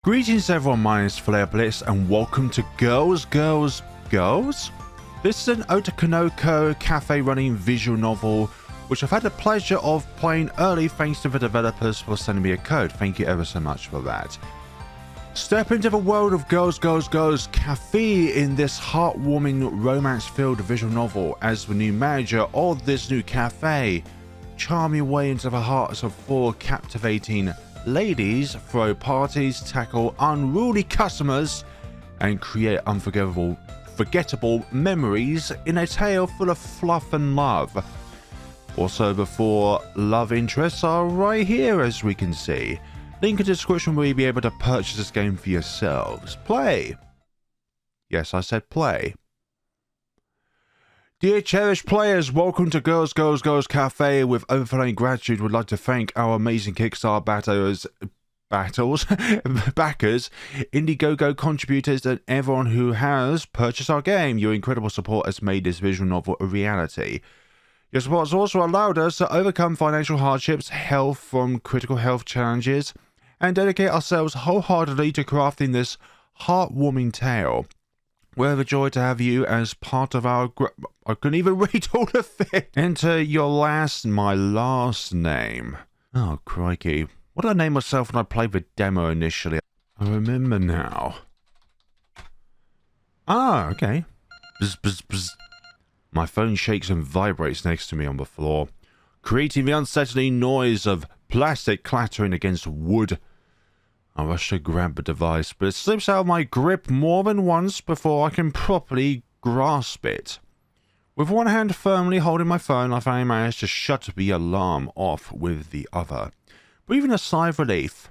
Greetings everyone, my name is Flare Blitz and welcome to Girls? This is an Otokonoko cafe running visual novel which I've had the pleasure of playing early thanks to the developers for sending me a code. Thank you ever so much for that. Step into the world of Girls Café in this heartwarming romance-filled visual novel as the new manager of this new cafe. Charm your way into the hearts of four captivating ladies, throw parties, tackle unruly customers, and create forgettable memories in a tale full of fluff and love. Also, the four love interests are right here, as we can see. Link in the description where you'll be able to purchase this game for yourselves. Play! Yes, I said play. Dear cherished players, welcome to Girls Cafe. With overflowing gratitude, we'd like to thank our amazing Kickstarter backers, Indiegogo contributors, and everyone who has purchased our game. Your incredible support has made this visual novel a reality. Your support has also allowed us to overcome financial hardships, health from critical health challenges, and dedicate ourselves wholeheartedly to crafting this heartwarming tale. We're overjoyed to have you as part of our I couldn't even read all of it. Enter my last name. Oh, crikey. What did I name myself when I played the demo initially? I remember now. Ah, okay. Bzz, bzz, bzz. My phone shakes and vibrates next to me on the floor, creating the unsettling noise of plastic clattering against wood. I rush to grab the device, but it slips out of my grip more than once before I can properly grasp it. With one hand firmly holding my phone, I finally manage to shut the alarm off with the other, breathing a sigh of relief.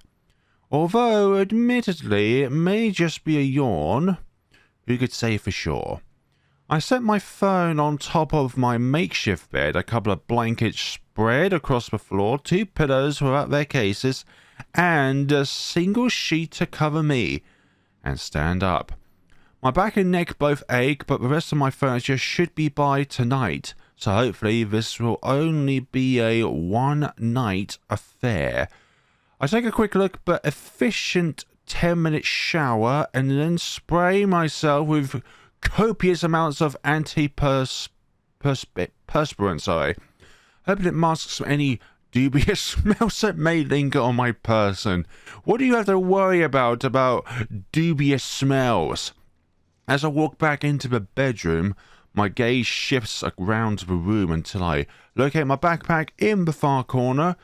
Although, admittedly, it may just be a yawn, who could say for sure? I set my phone on top of my makeshift bed, a couple of blankets spread across the floor, two pillows without their cases, and a single sheet to cover me, and stand up. My back and neck both ache, but the rest of my furniture should be by tonight, so hopefully this will only be a one-night affair. I take a quick look but efficient 10-minute shower and then spray myself with copious amounts of antiperspirant, hoping it masks any dubious smells that may linger on my person. What do you have to worry about dubious smells? As I walk back into the bedroom, my gaze shifts around the room until I locate my backpack in the far corner.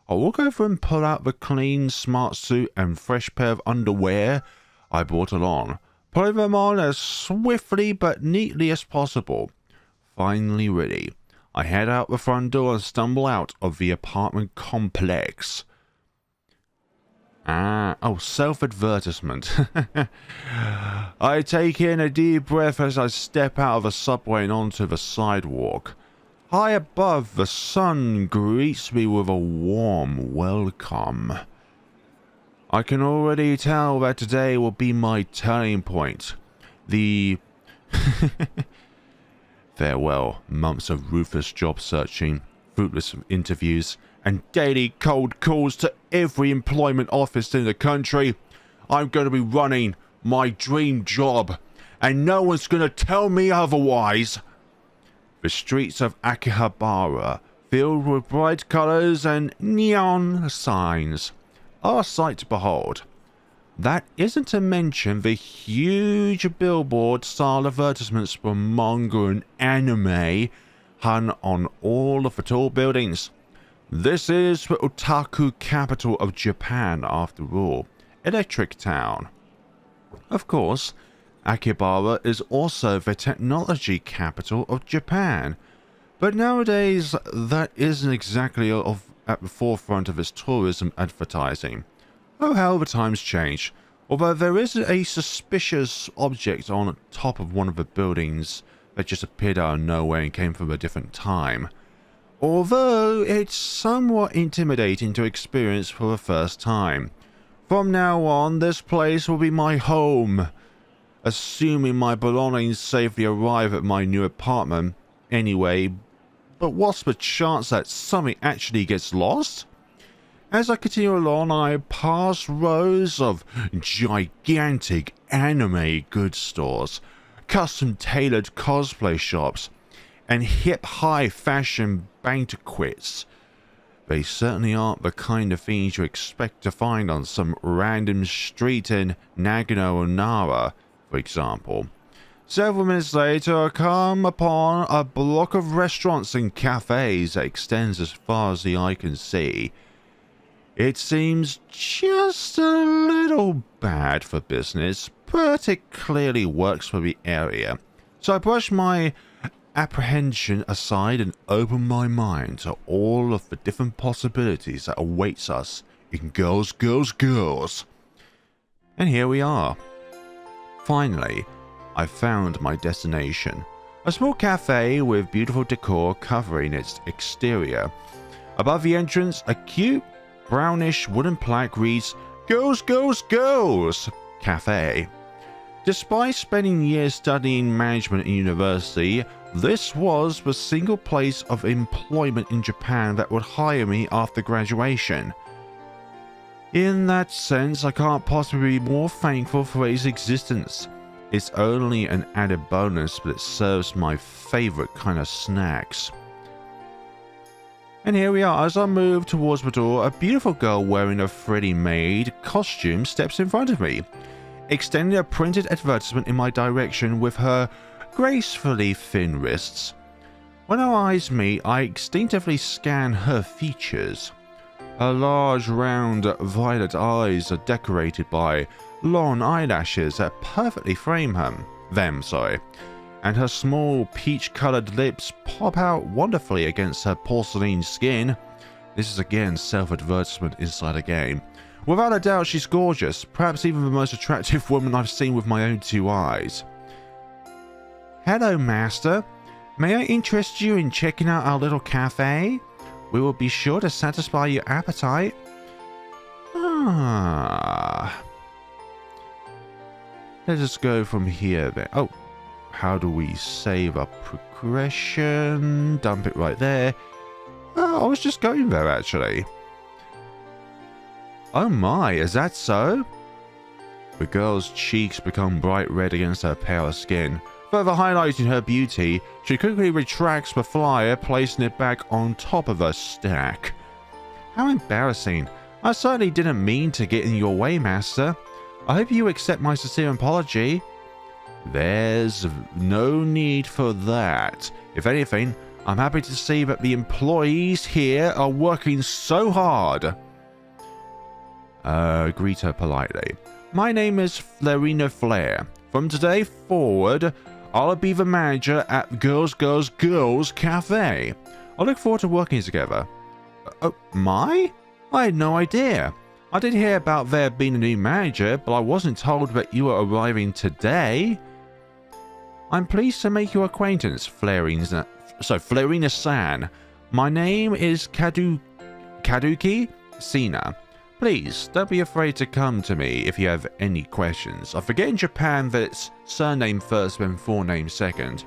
I walk over and pull out the clean, smart suit and fresh pair of underwear I brought along, putting them on as swiftly but neatly as possible. Finally ready, I head out the front door and stumble out of the apartment complex. Self-advertisement. I take in a deep breath as I step out of the subway and onto the sidewalk. High above, the sun greets me with a warm welcome. I can already tell that today will be my turning point. The farewell months of ruthless job searching, fruitless interviews, and daily cold calls to every employment office in the country. I'm going to be running my dream job, and no one's going to tell me otherwise. The streets of Akihabara, filled with bright colors and neon signs, are a sight to behold. That isn't to mention the huge billboard-style advertisements for manga and anime hung on all of the tall buildings. This is the otaku capital of Japan, after all, Electric Town. Of course, Akihabara is also the technology capital of Japan, but nowadays that isn't exactly at the forefront of its tourism advertising. Oh, how the times change. Although there is a suspicious object on top of one of the buildings that just appeared out of nowhere and came from a different time. Although it's somewhat intimidating to experience for the first time. From now on, this place will be my home. Assuming my belongings safely arrive at my new apartment anyway, but what's the chance that something actually gets lost? As I continue along, I pass rows of gigantic anime goods stores, custom-tailored cosplay shops, and hip high fashion banquets. They certainly aren't the kind of things you expect to find on some random street in Nagano or Nara, for example. Several minutes later, I come upon a block of restaurants and cafes that extends as far as the eye can see. It seems just a little bad for business, but it clearly works for the area. So I brush my apprehension aside and open my mind to all of the different possibilities that awaits us in Girls, Girls, Girls. And here we are. Finally, I found my destination. A small cafe with beautiful decor covering its exterior. Above the entrance, a cute brownish wooden plaque reads, "Girls, Girls, Girls Café." Despite spending years studying management in university, this was the single place of employment in Japan that would hire me after graduation. In that sense, I can't possibly be more thankful for its existence. It's only an added bonus, but it serves my favorite kind of snacks. And here we are. As I move towards the door, a beautiful girl wearing a Freddy maid costume steps in front of me, extending a printed advertisement in my direction with her gracefully thin wrists. When our eyes meet, I instinctively scan her features. Her large, round, violet eyes are decorated by long eyelashes that perfectly frame them, and her small peach-coloured lips pop out wonderfully against her porcelain skin. This is again self-advertisement inside a game. Without a doubt, she's gorgeous, perhaps even the most attractive woman I've seen with my own two eyes. "Hello, master. May I interest you in checking out our little cafe? We will be sure to satisfy your appetite." Let us go from here then. Oh, how do we save our progression? Dump it right there. I was just going there, actually. Oh my, is that so? The girl's cheeks become bright red against her pale skin. Further highlighting her beauty, she quickly retracts the flyer, placing it back on top of her stack. How embarrassing. I certainly didn't mean to get in your way, master. I hope you accept my sincere apology. There's no need for that. If anything, I'm happy to see that the employees here are working so hard. Greet her politely. My name is Flarina Flare. From today forward, I'll be the manager at Girls, Girls, Girls Cafe. I look forward to working together. Oh, my? I had no idea. I did hear about there being a new manager, but I wasn't told that you were arriving today. I'm pleased to make your acquaintance, Flarina-san. My name is Kaduki Sina. Please, don't be afraid to come to me if you have any questions. I forget in Japan that it's surname first then forename second.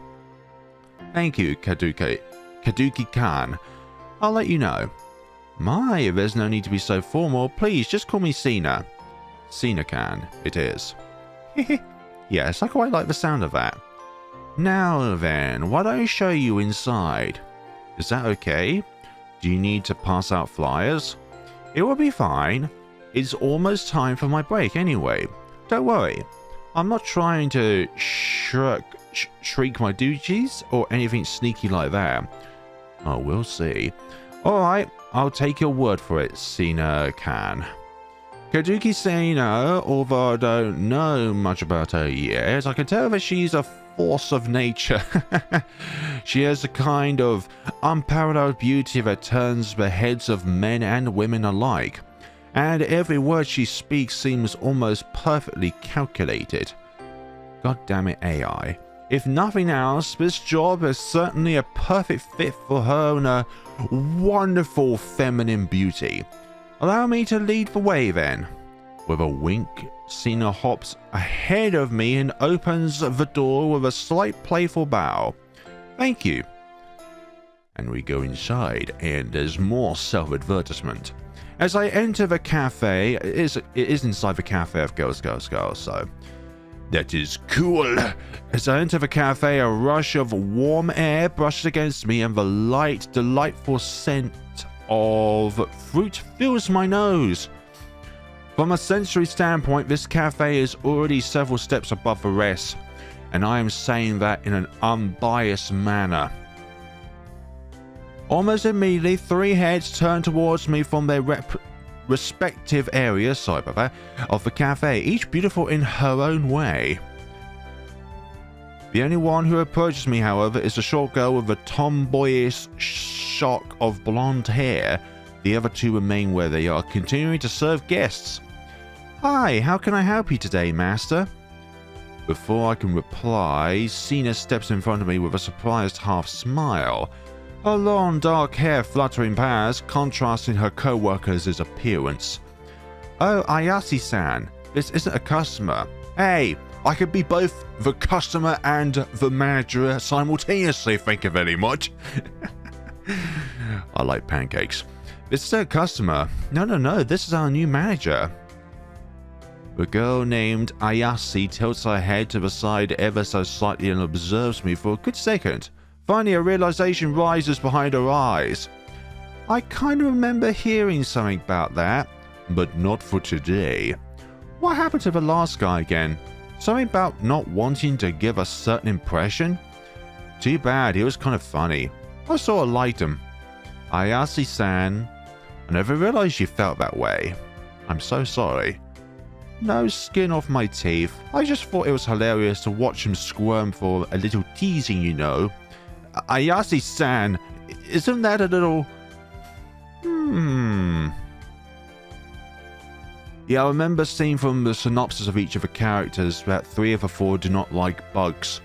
Thank you, Kaduki-kan. I'll let you know. My, there's no need to be so formal. Please, just call me Sina. Sina-kan, it is. Yes, I quite like the sound of that. Now then, why don't I show you inside? Is that okay? Do you need to pass out flyers? It will be fine. It's almost time for my break anyway. Don't worry. I'm not trying to shriek my duties or anything sneaky like that. Oh, we'll see. Alright, I'll take your word for it, Sina-kan. Kaduki Sina, although I don't know much about her yet, I can tell that she's a force of nature. She has a kind of unparalleled beauty that turns the heads of men and women alike, and every word she speaks seems almost perfectly calculated. God damn it, AI. If nothing else, this job is certainly a perfect fit for her and her wonderful feminine beauty. Allow me to lead the way then. With a wink, Sina hops ahead of me and opens the door with a slight playful bow. Thank you. And we go inside, and there's more self-advertisement. As I enter the cafe, it is inside the cafe of girls, so that is cool. As I enter the cafe, a rush of warm air brushes against me, and the light, delightful scent of fruit fills my nose. From a sensory standpoint, this cafe is already several steps above the rest, and I am saying that in an unbiased manner. Almost immediately, 3 heads turn towards me from their respective areas, of the cafe, each beautiful in her own way. The only one who approaches me, however, is a short girl with a tomboyish shock of blonde hair. The other 2 remain where they are, continuing to serve guests. "Hi, how can I help you today, master?" Before I can reply, Sina steps in front of me with a surprised half smile. Her long dark hair fluttering past, contrasting her co-workers' appearance. "Oh, Ayase-san, this isn't a customer." "Hey, I could be both the customer and the manager simultaneously, thank you very much." I like pancakes. "This is a customer." No, this is our new manager." The girl named Ayase tilts her head to the side ever so slightly and observes me for a good second. Finally, a realization rises behind her eyes. "I kind of remember hearing something about that, but not for today. What happened to the last guy again? Something about not wanting to give a certain impression? Too bad, he was kind of funny. I sort of liked him." "Ayase-san, I never realized you felt that way. I'm so sorry." "No skin off my teeth. I just thought it was hilarious to watch him squirm for a little teasing, you know." "Ayase-san, isn't that a little... Yeah, I remember seeing from the synopsis of each of the characters that 3 of the 4 do not like bugs.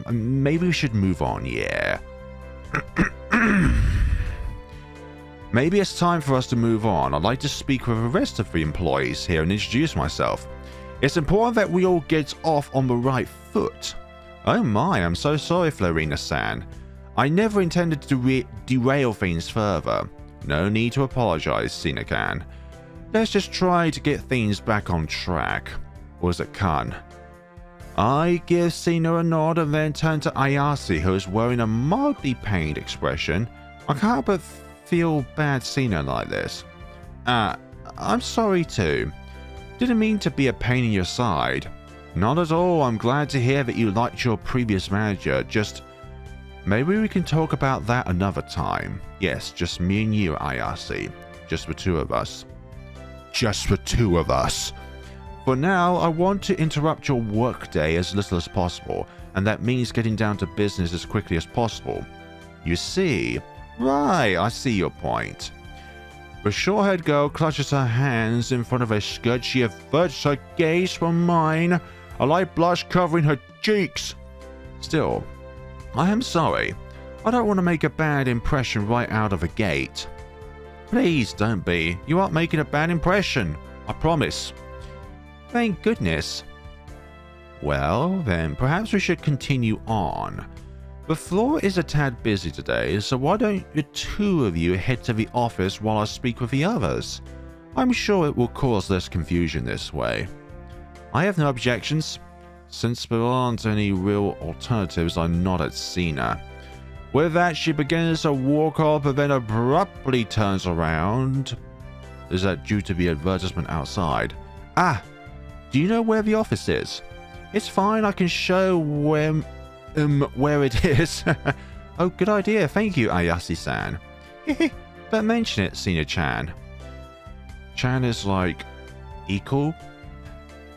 Maybe we should move on, yeah." "Maybe it's time for us to move on. I'd like to speak with the rest of the employees here and introduce myself. It's important that we all get off on the right foot." "Oh my, I'm so sorry, Florina-san. I never intended to derail things further. No need to apologize, Sina-kan. Let's just try to get things back on track. Or is it Kan?" I give Sina a nod and then turn to Ayase, who is wearing a mildly pained expression. I can't but feel bad seeing her like this. I'm sorry too. Didn't mean to be a pain in your side." "Not at all. I'm glad to hear that you liked your previous manager. Just... maybe we can talk about that another time. Yes, just me and you, Ayase. Just the 2 of us." "Just the 2 of us. For now, I want to interrupt your workday as little as possible, and that means getting down to business as quickly as possible. You see..." "Right, I see your point." The short-haired girl clutches her hands in front of her skirt. She averts her gaze from mine, a light blush covering her cheeks. "Still, I am sorry. I don't want to make a bad impression right out of the gate." "Please don't be. You aren't making a bad impression. I promise." "Thank goodness." "Well, then perhaps we should continue on. The floor is a tad busy today, so why don't the 2 of you head to the office while I speak with the others? I'm sure it will cause less confusion this way." I have no objections. Since there aren't any real alternatives, I nod at Sina. With that, she begins to walk off and then abruptly turns around. Is that due to the advertisement outside? "Ah, do you know where the office is?" "It's fine, I can show where it is." "Oh, good idea, thank you, Ayase-san." "Don't mention it, Sina-chan." Chan is like equal.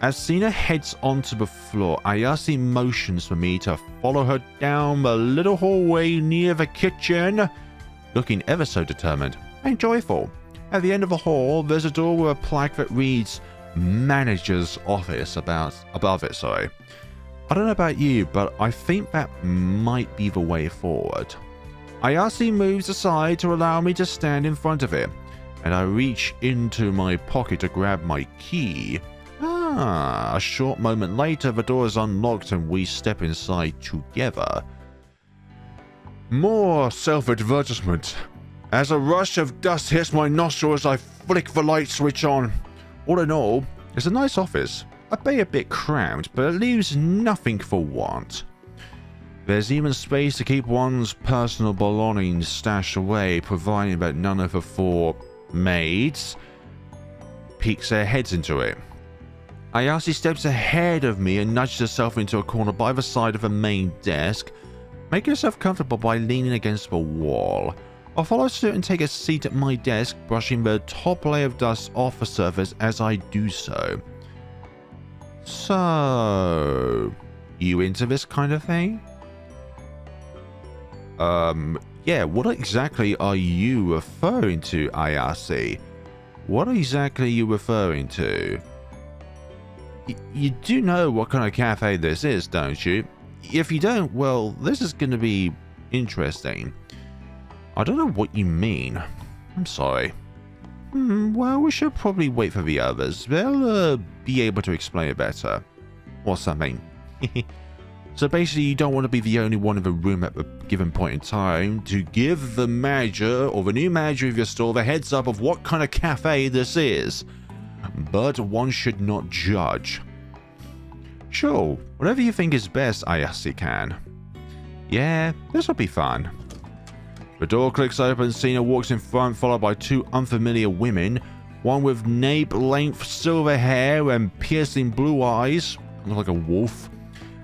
As Sina heads onto the floor, Ayase motions for me to follow her down the little hallway near the kitchen, looking ever so determined and joyful. At the end of the hall, there's a door with a plaque that reads "Manager's Office" above it. I don't know about you, but I think that might be the way forward. Ayase moves aside to allow me to stand in front of it, and I reach into my pocket to grab my key. A short moment later, the door is unlocked and we step inside together. More self-advertisement. as a rush of dust hits my nostrils, I flick the light switch on. All in all, it's a nice office. I be a bit cramped, but it leaves nothing for want. There's even space to keep one's personal belongings stashed away, providing that none of the 4 maids peeks their heads into it. Ayase steps ahead of me and nudges herself into a corner by the side of the main desk. Make yourself comfortable by leaning against the wall. I'll follow suit and take a seat at my desk, brushing the top layer of dust off the surface as I do so. So, you into this kind of thing? Yeah, what exactly are you referring to, Ayase? What exactly are you referring to? You do know what kind of cafe this is, don't you? If you don't, well, this is going to be interesting. I don't know what you mean. I'm sorry. Well, we should probably wait for the others. They'll be able to explain it better. Or something. So basically, you don't want to be the only one in the room at the given point in time to give the manager or the new manager of your store the heads up of what kind of cafe this is. But one should not judge. Sure, whatever you think is best, Ayase can. Yeah, this will be fun. The door clicks open, Cena walks in front, followed by 2 unfamiliar women. One with nape-length silver hair and piercing blue eyes, looks like a wolf.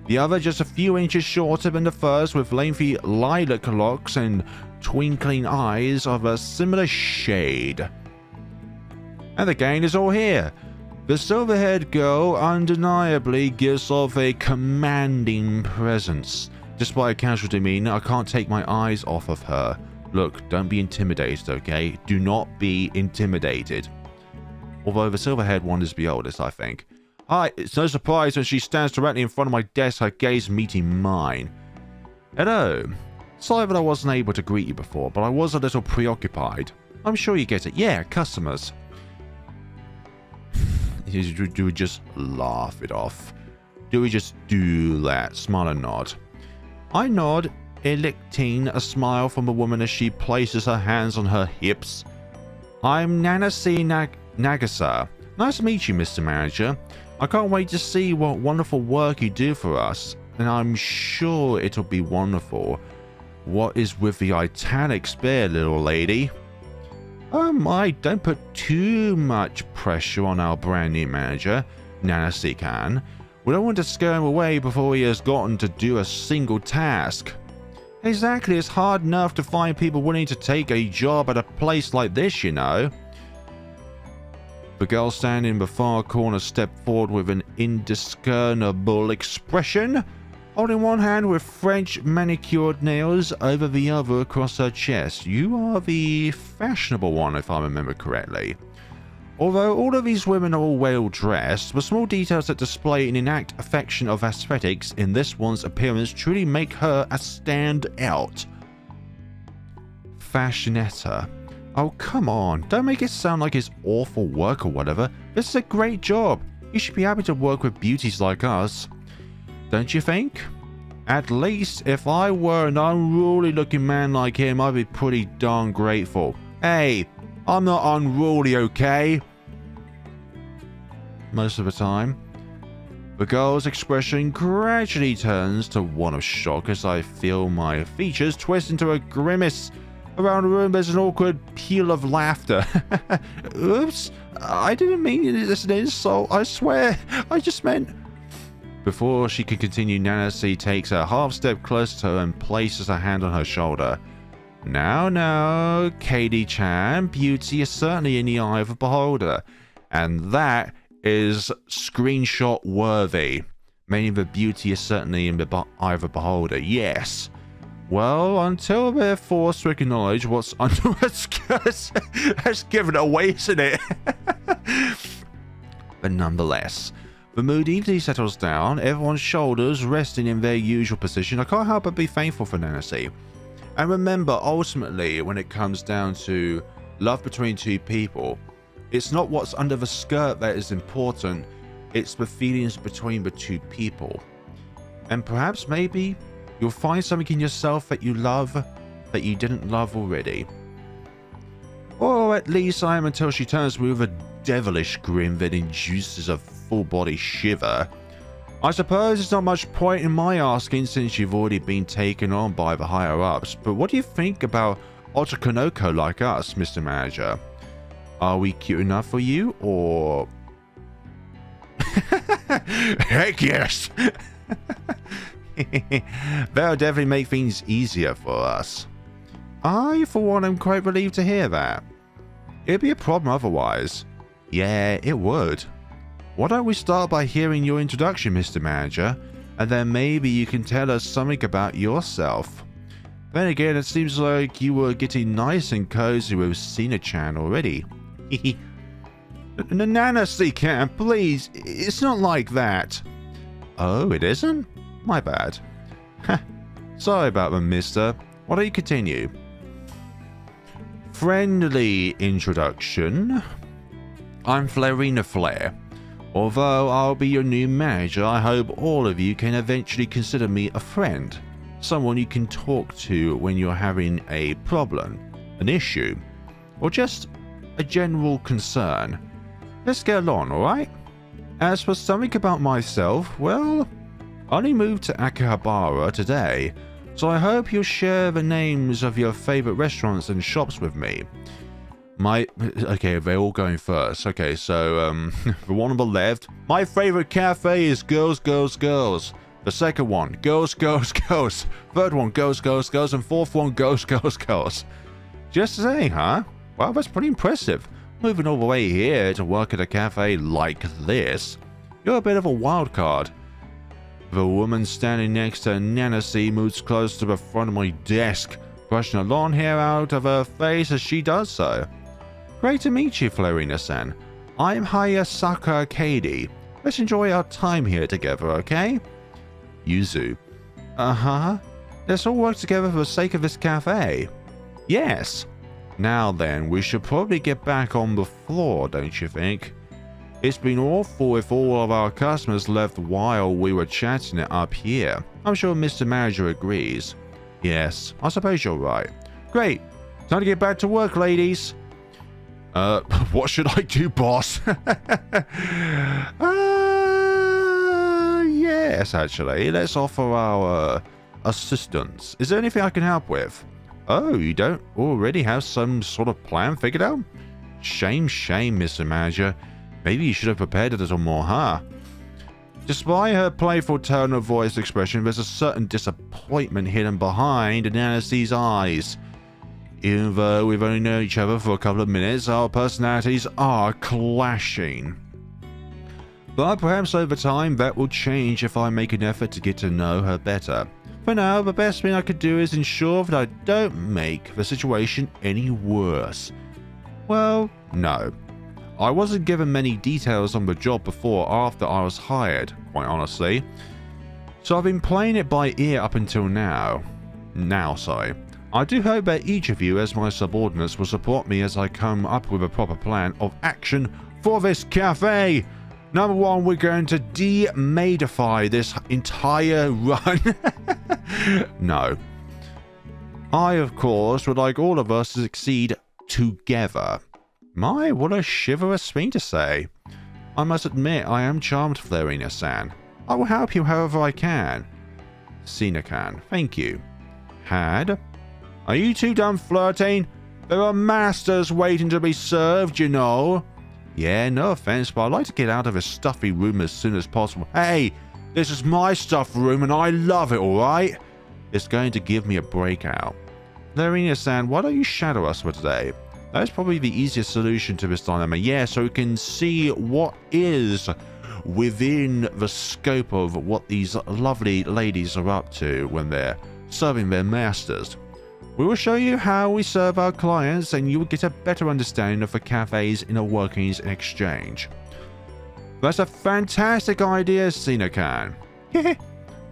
The other just a few inches shorter than the first, with lengthy lilac locks and twinkling eyes of a similar shade. And the gang is all here. The silver-haired girl undeniably gives off a commanding presence. Despite a casual demeanor, I can't take my eyes off of her. Look, don't be intimidated, okay? Do not be intimidated. Although the silver-haired one is the oldest, I think. Hi, it's no surprise when she stands directly in front of my desk, her gaze meeting mine. Hello. Sorry that I wasn't able to greet you before, but I was a little preoccupied. I'm sure you get it. Yeah, customers. Do we just laugh it off? Do we just do that? Smile and nod. I nod, elicting a smile from the woman as she places her hands on her hips. I'm Nanase Nagasa. Nice to meet you, Mr. Manager. I can't wait to see what wonderful work you do for us, and I'm sure it'll be wonderful. What is with the italics there, little lady? Oh my, don't put too much pressure on our brand new manager, Nanase-kan. We don't want to scare him away before he has gotten to do a single task. Exactly, it's hard enough to find people willing to take a job at a place like this, you know. The girl standing in the far corner stepped forward with an indiscernible expression, holding one hand with French manicured nails over the other across her chest. You are the fashionable one, if I remember correctly. Although all of these women are all well dressed, the small details that display an innate affection of aesthetics in this one's appearance truly make her a standout. Fashionetta. Oh, come on. Don't make it sound like it's awful work or whatever. This is a great job. You should be happy to work with beauties like us. Don't you think? At least, if I were an unruly looking man like him, I'd be pretty darn grateful. Hey, I'm not unruly, okay? Most of the time. The girl's expression gradually turns to one of shock as I feel my features twist into a grimace. Around the room, there's an awkward peal of laughter. Oops, I didn't mean it as an insult. I swear, I just meant... Before she could continue, Nanase takes a half step closer to her and places her hand on her shoulder. Now, Katie-chan, beauty is certainly in the eye of the beholder. And that is screenshot worthy. Meaning the beauty is certainly in the eye of the beholder. Yes. Well, until they're forced to acknowledge what's under her skirt, has given it away, isn't it? But nonetheless, the mood easily settles down, everyone's shoulders resting in their usual position. I can't help but be thankful for Nanase. And remember, ultimately, when it comes down to love between two people, it's not what's under the skirt that is important, it's the feelings between the two people. And perhaps, maybe, you'll find something in yourself that you love that you didn't love already. Or at least I am until she turns me with a devilish grin that induces a full-body shiver. I suppose there's not much point in my asking since you've already been taken on by the higher-ups, but what do you think about Otokonoko like us, Mr. Manager? Are we cute enough for you, or... Heck yes! That'll definitely make things easier for us. I, for one, am quite relieved to hear that. It'd be a problem otherwise. Yeah, it would. Why don't we start by hearing your introduction, Mr. Manager, and then maybe you can tell us something about yourself. Then again, it seems like you were getting nice and cozy with Sina-chan already. Nana-chan, please, it's not like that. Oh, it isn't? My bad. Sorry about that, mister. Why don't you continue? Friendly introduction. I'm Flarina Flare. Although I'll be your new manager, I hope all of you can eventually consider me a friend. Someone you can talk to when you're having a problem, an issue, or just a general concern. Let's get along, alright? As for something about myself, well, I only moved to Akihabara today, so I hope you'll share the names of your favorite restaurants and shops with me. Okay, they're all going first. Okay, so, the one on the left, my favorite cafe is Girls, Girls, Girls. The second one, Girls, Girls, Girls. Third one, Girls, Girls, Girls. And fourth one, Girls, Girls, Girls. Just saying, huh? Wow, that's pretty impressive. Moving all the way here to work at a cafe like this. You're a bit of a wild card. The woman standing next to Nana-C moves close to the front of my desk, brushing her long hair out of her face as she does so. Great to meet you, Flarina-san. I'm Hayasaka Kadi. Let's enjoy our time here together, okay? Yuzu. Uh-huh. Let's all work together for the sake of this cafe. Yes. Now then, we should probably get back on the floor, don't you think? It's been awful if all of our customers left while we were chatting it up here. I'm sure Mr. Manager agrees. Yes, I suppose you're right. Great. Time to get back to work, ladies. What should I do, boss? Yes, actually. Let's offer our assistance. Is there anything I can help with? Oh, you don't already have some sort of plan figured out? Shame, Mr. Manager. Maybe you should have prepared a little more, huh? Despite her playful tone of voice expression, there's a certain disappointment hidden behind Nana-C's eyes. Even though we've only known each other for a couple of minutes, our personalities are clashing. But perhaps over time that will change if I make an effort to get to know her better. For now, the best thing I could do is ensure that I don't make the situation any worse. Well, no. I wasn't given many details on the job before or after I was hired, quite honestly. So I've been playing it by ear up until now. I do hope that each of you as my subordinates will support me as I come up with a proper plan of action for this cafe. Number one, we're going to de-maidify this entire run. No. I, of course, would like all of us to succeed together. My, what a chivalrous thing to say. I must admit, I am charmed, Flarina-san. I will help you however I can. Sina-can, thank you. Had? Are you two done flirting? There are masters waiting to be served, you know. Yeah, no offense, but I'd like to get out of this stuffy room as soon as possible. Hey, this is my stuffed room and I love it, alright? It's going to give me a breakout. Flarina-san, why don't you shadow us for today? That's probably the easiest solution to this dilemma. Yeah, so we can see what is within the scope of what these lovely ladies are up to when they're serving their masters. We will show you how we serve our clients and you will get a better understanding of the cafe's inner workings in exchange. That's a fantastic idea, Sina-can.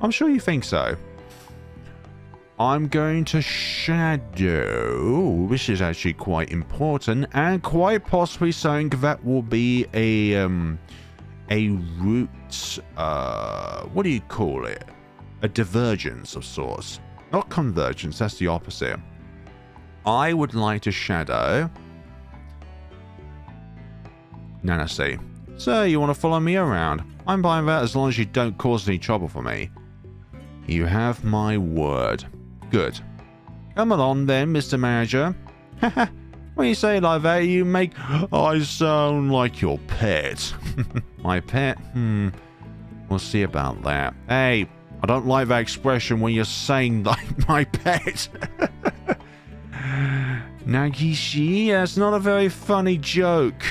I'm sure you think so. I'm going to shadow, which is actually quite important, and quite possibly something that will be a route, what do you call it? A divergence of sorts. Not convergence, that's the opposite. I would like to shadow Nancy. So, you want to follow me around? I'm fine with that as long as you don't cause any trouble for me. You have my word. Good. Come along then, Mr. Manager. Haha. When you say it like that, you make I sound like your pet. My pet? We'll see about that. Hey, I don't like that expression when you're saying like my pet. Nagishi, that's not a very funny joke.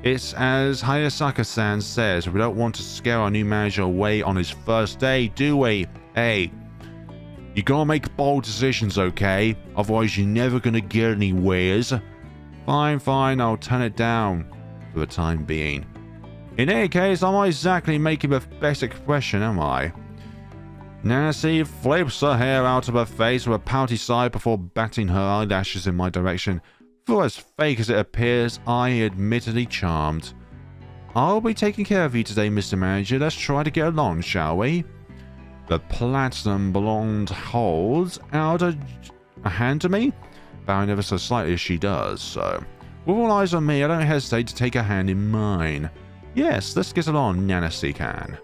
It's as Hayasaka-san says, we don't want to scare our new manager away on his first day, do we? Hey, you gotta make bold decisions, okay? Otherwise you're never gonna get anywheres. Fine, I'll turn it down for the time being. In any case, I'm not exactly making the best expression, am I? Nancy flips her hair out of her face with a pouty sigh before batting her eyelashes in my direction. For as fake as it appears, I admittedly charmed. I'll be taking care of you today, Mr. Manager. Let's try to get along, shall we? The platinum blonde holds out a hand to me, bowing ever so slightly as she does so. With all eyes on me, I don't hesitate to take a hand in mine. Yes, let's get along, Nancy-can.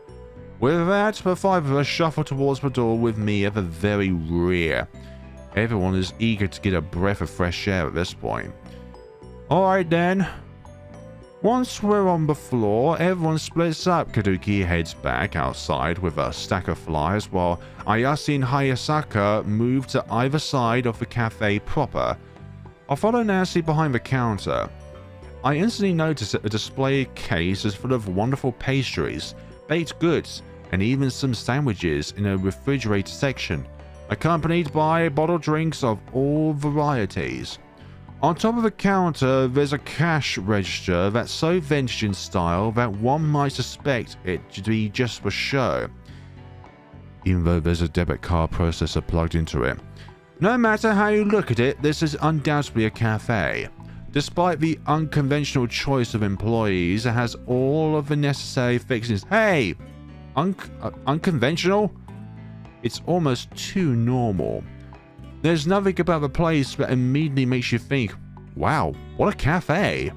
With that, the five of us shuffle towards the door with me at the very rear. Everyone is eager to get a breath of fresh air at this point. Alright then. Once we're on the floor, everyone splits up. Kaduki heads back outside with a stack of flyers while Ayase and Hayasaka move to either side of the cafe proper. I follow Nancy behind the counter. I instantly notice that the display case is full of wonderful pastries, baked goods, and even some sandwiches in a refrigerated section, accompanied by bottled drinks of all varieties. On top of the counter, there's a cash register that's so vintage in style that one might suspect it to be just for show, even though there's a debit card processor plugged into it. No matter how you look at it, this is undoubtedly a cafe. Despite the unconventional choice of employees, it has all of the necessary fixings. Hey! Unconventional? It's almost too normal. There's nothing about the place that immediately makes you think, wow, what a cafe.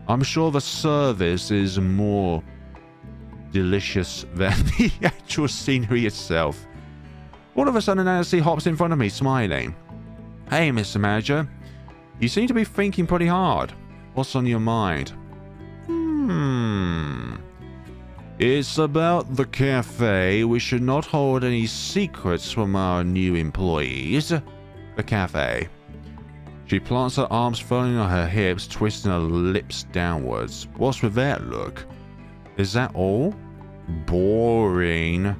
I'm sure the service is more delicious than the actual scenery itself. All of a sudden, Nancy hops in front of me, smiling. Hey, Mr. Manager. You seem to be thinking pretty hard. What's on your mind? It's about the cafe. We should not hold any secrets from our new employees. The cafe. She plants her arms firmly on her hips, twisting her lips downwards. What's with that look? Is that all? Boring.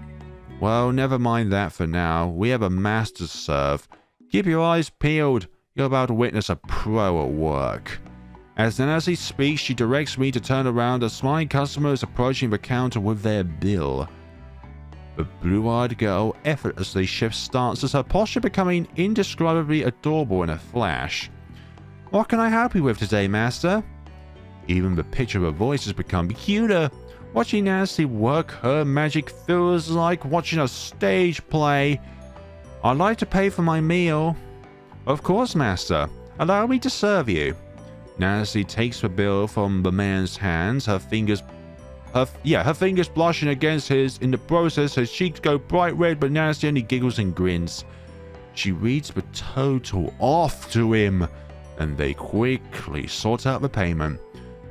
Well, never mind that for now. We have a master to serve. Keep your eyes peeled. You're about to witness a pro at work. As Nancy speaks, she directs me to turn around. A smiling customer is approaching the counter with their bill. The blue-eyed girl effortlessly shifts stances, her posture becoming indescribably adorable in a flash. What can I help you with today, master? Even the pitch of her voice has become cuter. Watching Nancy work her magic feels like watching a stage play. I'd like to pay for my meal. Of course, master. Allow me to serve you. Nancy takes the bill from the man's hands, her fingers blushing against his. In the process, her cheeks go bright red, but Nancy only giggles and grins. She reads the total off to him, and they quickly sort out the payment.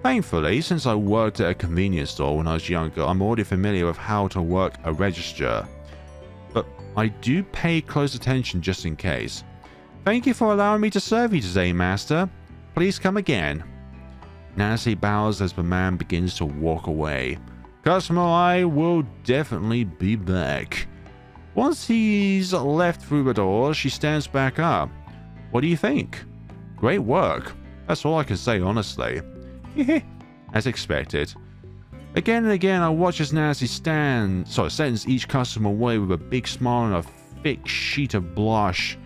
Thankfully, since I worked at a convenience store when I was younger, I'm already familiar with how to work a register. But I do pay close attention just in case. Thank you for allowing me to serve you today, master. Please come again. Nancy bows as the man begins to walk away. Customer, I will definitely be back. Once he's left through the door, she stands back up. What do you think? Great work. That's all I can say, honestly. As expected. Again and again, I watch as Nancy sends each customer away with a big smile and a thick sheet of blush,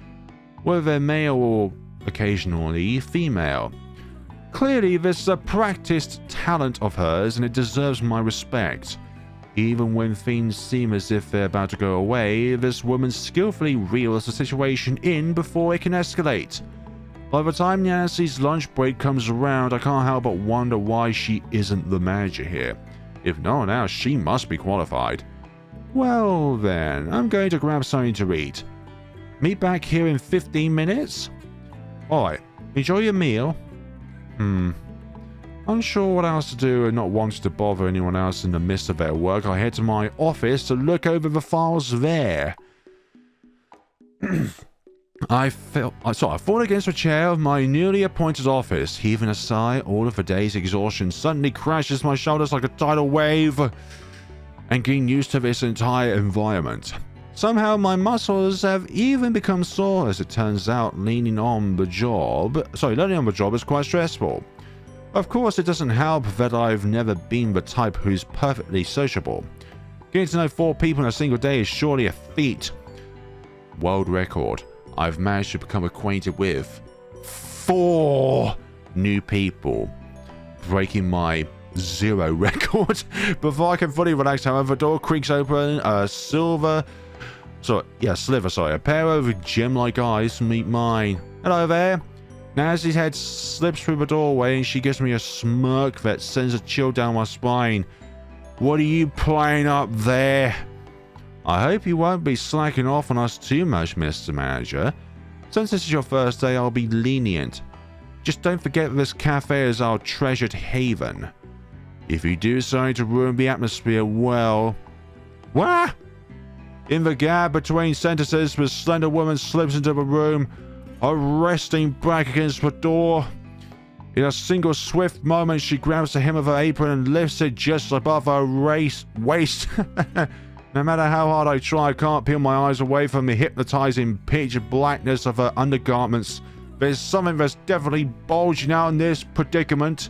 whether they're male or occasionally female. Clearly, this is a practiced talent of hers, and it deserves my respect. Even when things seem as if they're about to go away, this woman skillfully reels the situation in before it can escalate. By the time Nancy's lunch break comes around, I can't help but wonder why she isn't the manager here. If no one else, she must be qualified. Well then, I'm going to grab something to eat. Meet back here in 15 minutes? Alright, enjoy your meal. Unsure what else to do and not wanting to bother anyone else in the midst of their work, I head to my office to look over the files there. I fall against the chair of my newly appointed office, heaving a sigh. All of the day's exhaustion suddenly crashes my shoulders like a tidal wave, and getting used to this entire environment. Somehow my muscles have even become sore. As it turns out, learning on the job is quite stressful. Of course, it doesn't help that I've never been the type who's perfectly sociable. Getting to know 4 people in a single day is surely a feat. World record. I've managed to become acquainted with 4 new people, breaking my 0 record. Before I can fully relax, however, the door creaks open. A pair of gem-like eyes meet mine. Hello there. Nancy's head slips through the doorway and she gives me a smirk that sends a chill down my spine. What are you playing up there? I hope you won't be slacking off on us too much, Mr. Manager. Since this is your first day, I'll be lenient. Just don't forget this cafe is our treasured haven. If you do something to ruin the atmosphere, well... What? In the gap between sentences, the slender woman slips into the room, her resting back against the door. In a single swift moment, she grabs the hem of her apron and lifts it just above her waist. No matter how hard I try, I can't peel my eyes away from the hypnotizing pitch blackness of her undergarments. There's something that's definitely bulging out in this predicament.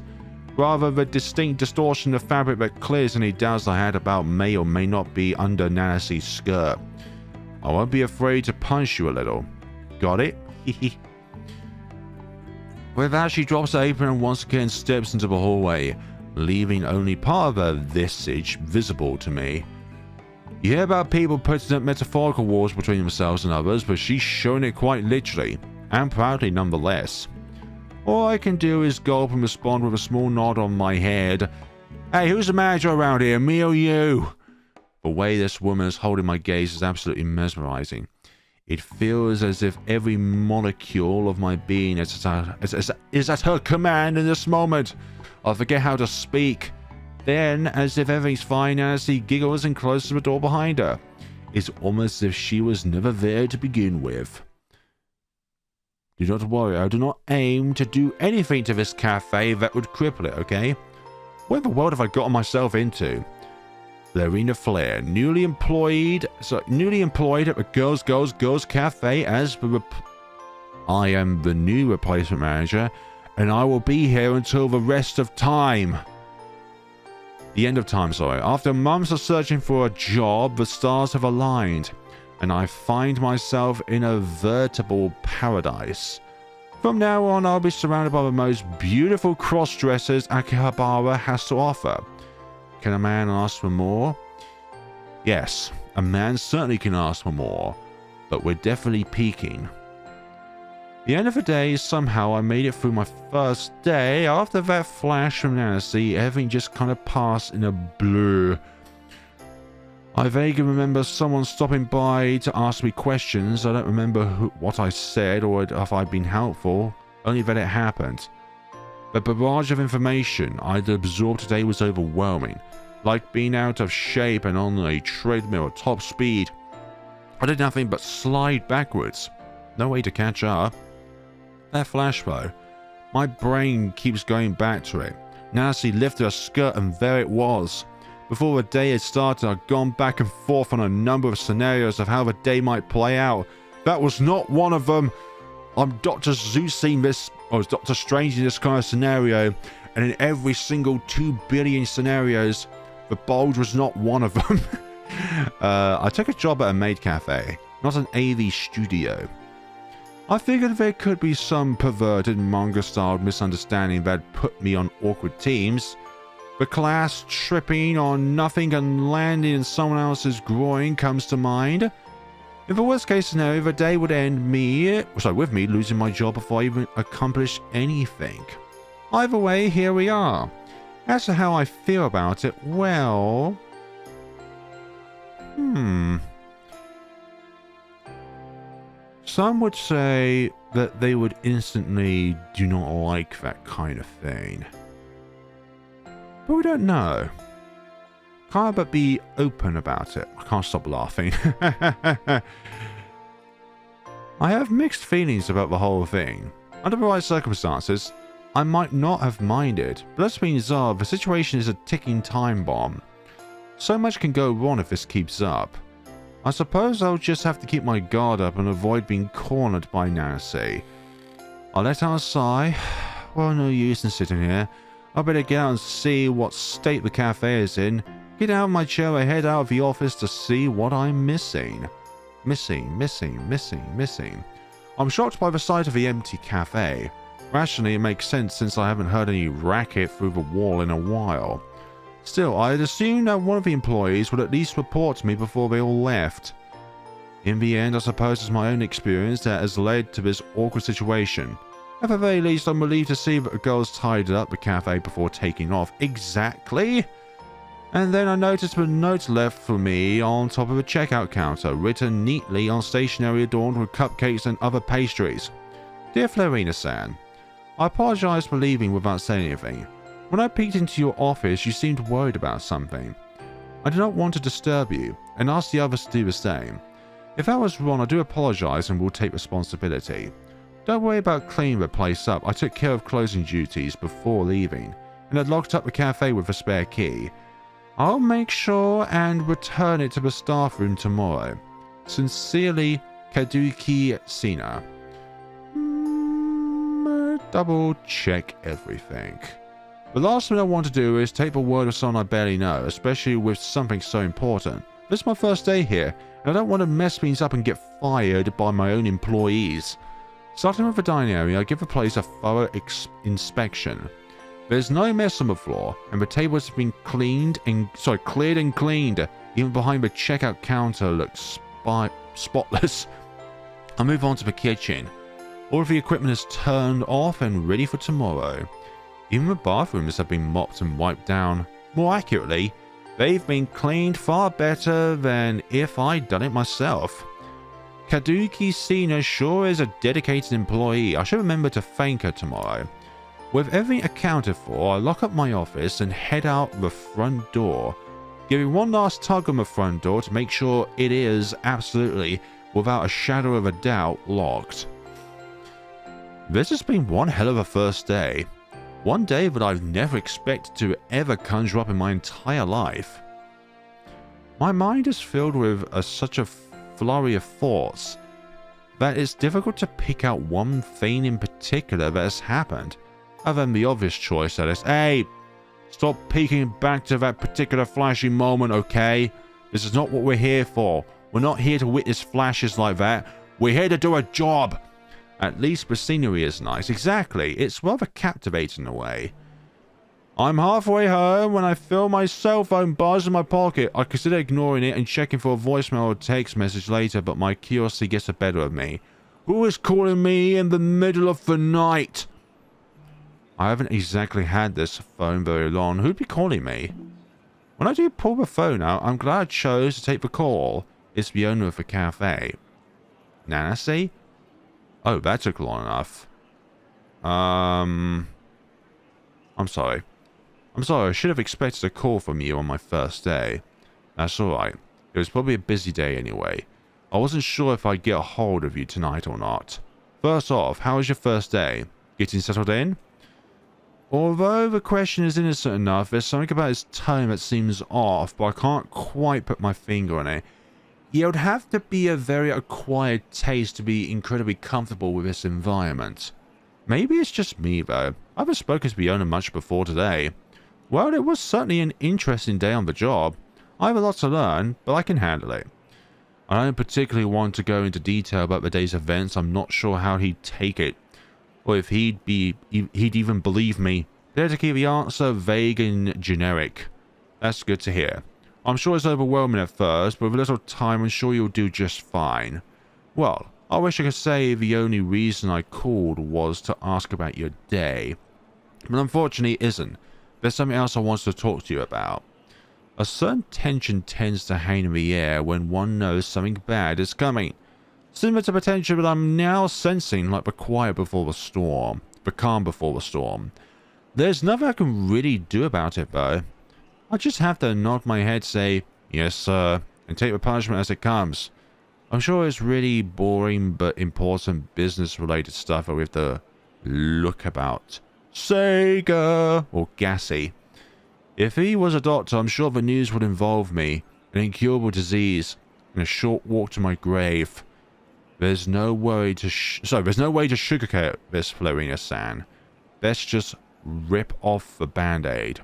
Rather the distinct distortion of fabric that clears any doubts I had about may or may not be under Nancy's skirt. I won't be afraid to punch you a little. Got it? With that, she drops her apron and once again steps into the hallway, leaving only part of her visage visible to me. You hear about people putting up metaphorical wars between themselves and others, but she's shown it quite literally, and proudly nonetheless. All I can do is gulp and respond with a small nod on my head. Hey, who's the manager around here, me or you? The way this woman is holding my gaze is absolutely mesmerizing. It feels as if every molecule of my being is at her command in this moment. I forget how to speak. Then, as if everything's fine, Nancy giggles and closes the door behind her. It's almost as if she was never there to begin with. Do not worry, I do not aim to do anything to this cafe that would cripple it, okay? What in the world have I gotten myself into? Lorena Flair, newly employed at the Girls Cafe as I am the new replacement manager, and I will be here until the rest of time. The end of time, sorry. After months of searching for a job, the stars have aligned, and I find myself in a veritable paradise. From now on, I'll be surrounded by the most beautiful cross-dressers Akihabara has to offer. Can a man ask for more? Yes, a man certainly can ask for more, but we're definitely peaking. The end of the day, somehow I made it through my first day. After that flash from Nancy, everything just kind of passed in a blur. I vaguely remember someone stopping by to ask me questions. I don't remember what I said or if I'd been helpful, only that it happened. The barrage of information I'd absorbed today was overwhelming, like being out of shape and on a treadmill at top speed. I did nothing but slide backwards. No way to catch up. That flash though, my brain keeps going back to it. Nancy lifted her skirt and there it was. Before the day had started, I'd gone back and forth on a number of scenarios of how the day might play out. That was not one of them. I'm Dr. Zeus in this, or Dr. Strange in this kind of scenario, and in every single 2 billion scenarios, the bulge was not one of them. I took a job at a maid cafe, not an AV studio. I figured there could be some perverted manga-styled misunderstanding that put me on awkward teams. The class tripping on nothing and landing in someone else's groin comes to mind. In the worst case scenario, the day would end with me losing my job before I even accomplish anything. Either way, here we are. As to how I feel about it, well... Some would say that they would instantly do not like that kind of thing. But we don't know. Can't but be open about it. I can't stop laughing. I have mixed feelings about the whole thing. Under the right circumstances, I might not have minded, but let's be honest, the situation is a ticking time bomb. So much can go wrong if this keeps up. I suppose I'll just have to keep my guard up and avoid being cornered by Nancy. I let out a sigh. Well, no use in sitting here. I better get out and see what state the cafe is in. Get out of my chair and head out of the office to see what I'm missing. Missing. I'm shocked by the sight of the empty cafe. Rationally, it makes sense since I haven't heard any racket through the wall in a while. Still, I had assumed that one of the employees would at least report to me before they all left. In the end, I suppose it's my own experience that has led to this awkward situation. At the very least, I'm relieved to see that the girls tidied up the cafe before taking off. Exactly! And then I noticed the note left for me on top of the checkout counter, written neatly on stationery adorned with cupcakes and other pastries. Dear Florina-san, I apologize for leaving without saying anything. When I peeked into your office, you seemed worried about something. I do not want to disturb you, and ask the others to do the same. If that was wrong, I do apologize and will take responsibility. Don't worry about cleaning the place up. I took care of closing duties before leaving, and had locked up the cafe with a spare key. I'll make sure and return it to the staff room tomorrow. Sincerely, Kaduki Sina. Double check everything. The last thing I want to do is take the word of someone I barely know, especially with something so important. This is my first day here, and I don't want to mess things up and get fired by my own employees. Starting with the dining area, I give the place a thorough inspection. There's no mess on the floor, and the tables have been cleared and cleaned. Even behind the checkout counter looks spotless. I move on to the kitchen. All of the equipment is turned off and ready for tomorrow. Even the bathrooms have been mopped and wiped down. More accurately, they've been cleaned far better than if I'd done it myself. Kaduki Sina sure is a dedicated employee. I should remember to thank her tomorrow. With everything accounted for, I lock up my office and head out the front door, giving one last tug on the front door to make sure it is absolutely, without a shadow of a doubt, locked. This has been one hell of a first day. One day that I've never expected to ever conjure up in my entire life. My mind is filled with such a flurry of thoughts that it's difficult to pick out one thing in particular that has happened, other than the obvious choice that is, hey, stop peeking back to that particular flashy moment, okay? This is not what we're here for. We're not here to witness flashes like that. We're here to do a job. At least the scenery is nice. Exactly. It's rather captivating in a way. I'm halfway home when I feel my cell phone buzz in my pocket. I consider ignoring it and checking for a voicemail or text message later, but my curiosity gets the better of me. Who is calling me in the middle of the night? I haven't exactly had this phone very long. Who'd be calling me? When I do pull the phone out, I'm glad I chose to take the call. It's the owner of the cafe. Nancy? Oh, that took long enough. I'm sorry. I should have expected a call from you on my first day. That's alright. It was probably a busy day anyway. I wasn't sure if I'd get a hold of you tonight or not. First off, how was your first day? Getting settled in? Although the question is innocent enough, there's something about his tone that seems off, but I can't quite put my finger on it. It would have to be a very acquired taste to be incredibly comfortable with this environment. Maybe it's just me though. I haven't spoken to the owner much before today. Well, it was certainly an interesting day on the job. I have a lot to learn, but I can handle it. I don't particularly want to go into detail about the day's events. I'm not sure how he'd take it, or if he'd even believe me. Better to keep the answer vague and generic. That's good to hear. I'm sure it's overwhelming at first, but with a little time, I'm sure you'll do just fine. Well, I wish I could say the only reason I called was to ask about your day. But unfortunately it isn't. There's something else I wanted to talk to you about. A certain tension tends to hang in the air when one knows something bad is coming. Similar to potential that I'm now sensing, like the quiet before the storm. The calm before the storm. There's nothing I can really do about it though. I just have to nod my head, say, yes sir, and take the punishment as it comes. I'm sure it's really boring but important business related stuff that we have to look about. Sega or Gassy. If he was a doctor, I'm sure the news would involve me, an incurable disease, and a short walk to my grave. There's no way to sugarcoat this, Florina-san. Best just rip off the band-aid.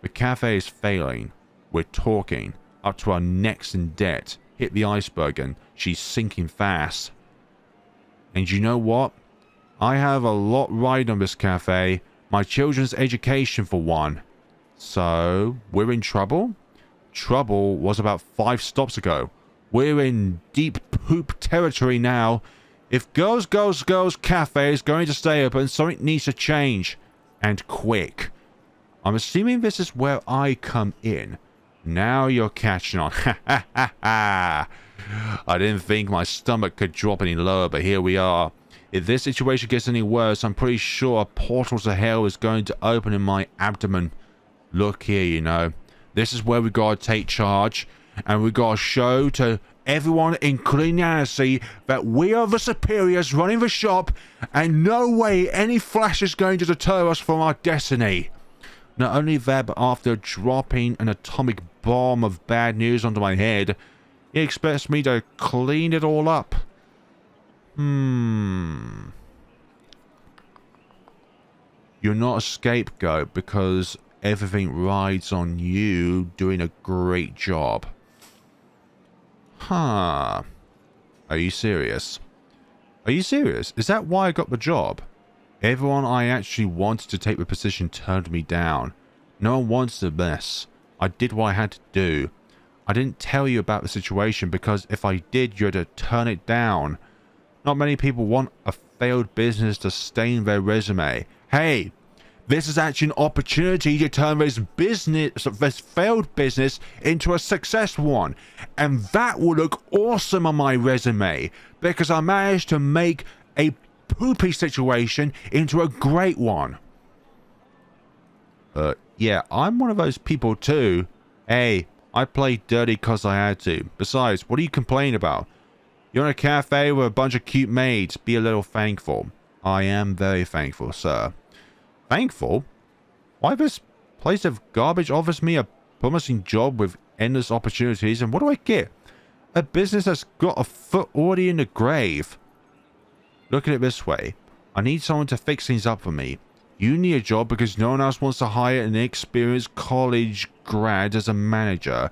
The cafe is failing. We're talking, up to our necks in debt. Hit the iceberg and she's sinking fast. And you know what? I have a lot riding on this cafe. My children's education for one. So, we're in trouble? Trouble was about 5 stops ago. We're in deep poop territory now. If Girls Cafe is going to stay open, something needs to change. And quick. I'm assuming this is where I come in. Now you're catching on. Ha ha ha ha. I didn't think my stomach could drop any lower, but here we are. If this situation gets any worse, I'm pretty sure a portal to hell is going to open in my abdomen. Look here, you know. This is where we gotta take charge. And we gotta show to everyone, including Nancy, that we are the superiors running the shop. And no way any flash is going to deter us from our destiny. Not only that, but after dropping an atomic bomb of bad news onto my head, he expects me to clean it all up. You're not a scapegoat because everything rides on you doing a great job. Huh. Are you serious? Are you serious? Is that why I got the job? Everyone I actually wanted to take the position turned me down. No one wants to mess. I did what I had to do. I didn't tell you about the situation because if I did, you had to turn it down. Not many people want a failed business to stain their resume. Hey, this is actually an opportunity to turn this failed business into a successful one. And that will look awesome on my resume because I managed to make a poopy situation into a great one. Yeah, I'm one of those people too. Hey, I played dirty because I had to. Besides, what are you complaining about? You're in a cafe with a bunch of cute maids. Be a little thankful. I am very thankful, sir. Thankful? Why this place of garbage offers me a promising job with endless opportunities, and what do I get? A business that's got a foot already in the grave. Look at it this way. I need someone to fix things up for me. You need a job because no one else wants to hire an inexperienced college grad as a manager.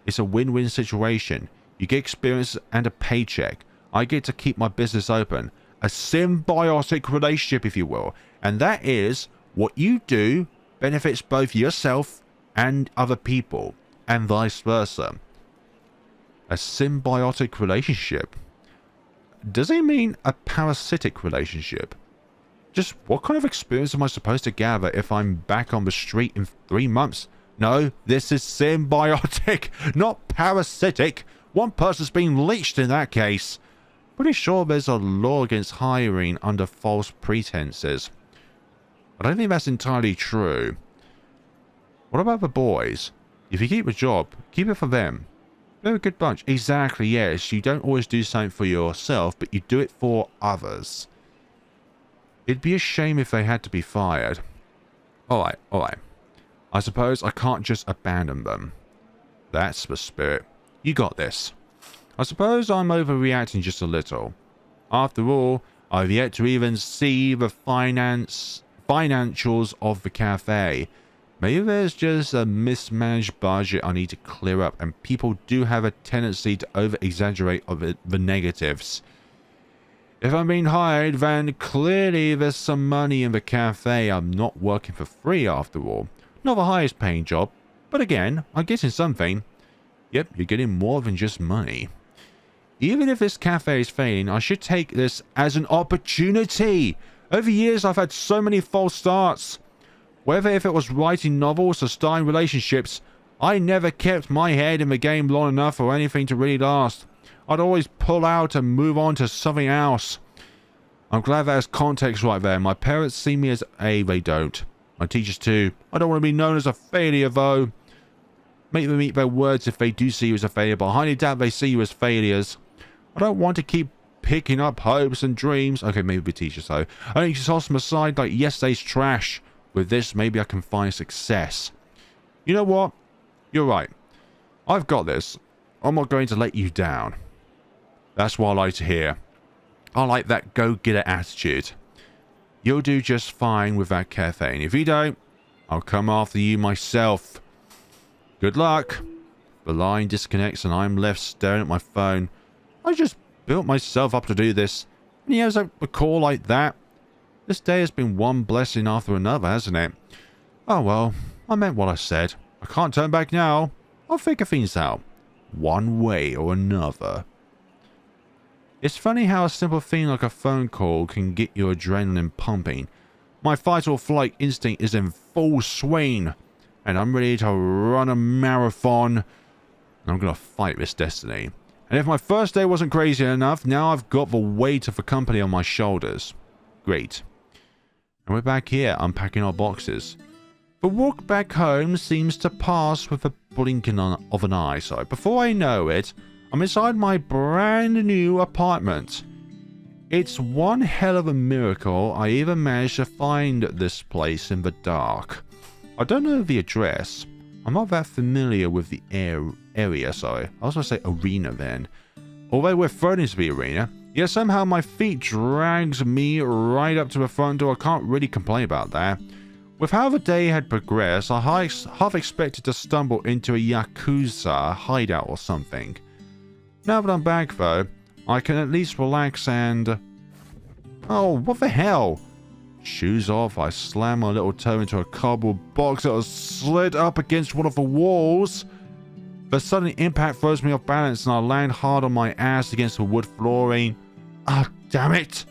It's a win-win situation. You get experience and a paycheck. I get to keep my business open. A symbiotic relationship, if you will. And that is, what you do benefits both yourself and other people. And vice versa. A symbiotic relationship? Does it mean a parasitic relationship? Just what kind of experience am I supposed to gather if I'm back on the street in 3 months? No, this is symbiotic, not parasitic. One person's being leached in that case. Pretty sure there's a law against hiring under false pretenses. I don't think that's entirely true. What about the boys? If you keep a job, keep it for them. They're a good bunch. Exactly, yes. You don't always do something for yourself, but you do it for others. It'd be a shame if they had to be fired. Alright. I suppose I can't just abandon them. That's the spirit. You got this. I suppose I'm overreacting just a little. After all, I've yet to even see the financials of the cafe. Maybe there's just a mismanaged budget I need to clear up, and people do have a tendency to over-exaggerate the negatives. If I'm being hired, then clearly there's some money in the cafe. I'm not working for free after all. Not the highest paying job, but again, I'm getting something. Yep, you're getting more than just money. Even if this cafe is failing, I should take this as an opportunity. Over years, I've had so many false starts. Whether if it was writing novels or starting relationships, I never kept my head in the game long enough for anything to really last. I'd always pull out and move on to something else. I'm glad there's context right there. My parents see me as they don't. My teachers too. I don't want to be known as a failure though. Make them eat their words if they do see you as a failure, but I highly doubt they see you as failures. I don't want to keep picking up hopes and dreams. Okay, maybe the teachers though. I need to toss them aside like yesterday's trash. With this, maybe I can find success. You know what? You're right. I've got this. I'm not going to let you down. That's what I like to hear. I like that go-getter attitude. You'll do just fine with that cafe, and if you don't, I'll come after you myself. Good luck. The line disconnects and I'm left staring at my phone. I just built myself up to do this, and he has a call like that. This day has been one blessing after another, hasn't it? Oh well, I meant what I said. I can't turn back now. I'll figure things out, one way or another. It's funny how a simple thing like a phone call can get your adrenaline pumping. My fight or flight instinct is in full swing, and I'm ready to run a marathon. I'm gonna fight this destiny. And if my first day wasn't crazy enough, now I've got the weight of the company on my shoulders. Great. And we're back here unpacking our boxes. The walk back home seems to pass with a blinking of an eye. So before I know it, I'm inside my brand new apartment. It's one hell of a miracle I even managed to find this place in the dark. I don't know the address. I'm not that familiar with the area, sorry. I was going to say arena then. Although we're thrown into the arena, yet somehow my feet drags me right up to the front door. I can't really complain about that. With how the day had progressed, I half expected to stumble into a Yakuza hideout or something. Now that I'm back though, I can at least relax and... Oh, what the hell? Shoes off, I slam my little toe into a cardboard box that was slid up against one of the walls. The sudden impact throws me off balance and I land hard on my ass against the wood flooring. Ah, damn it!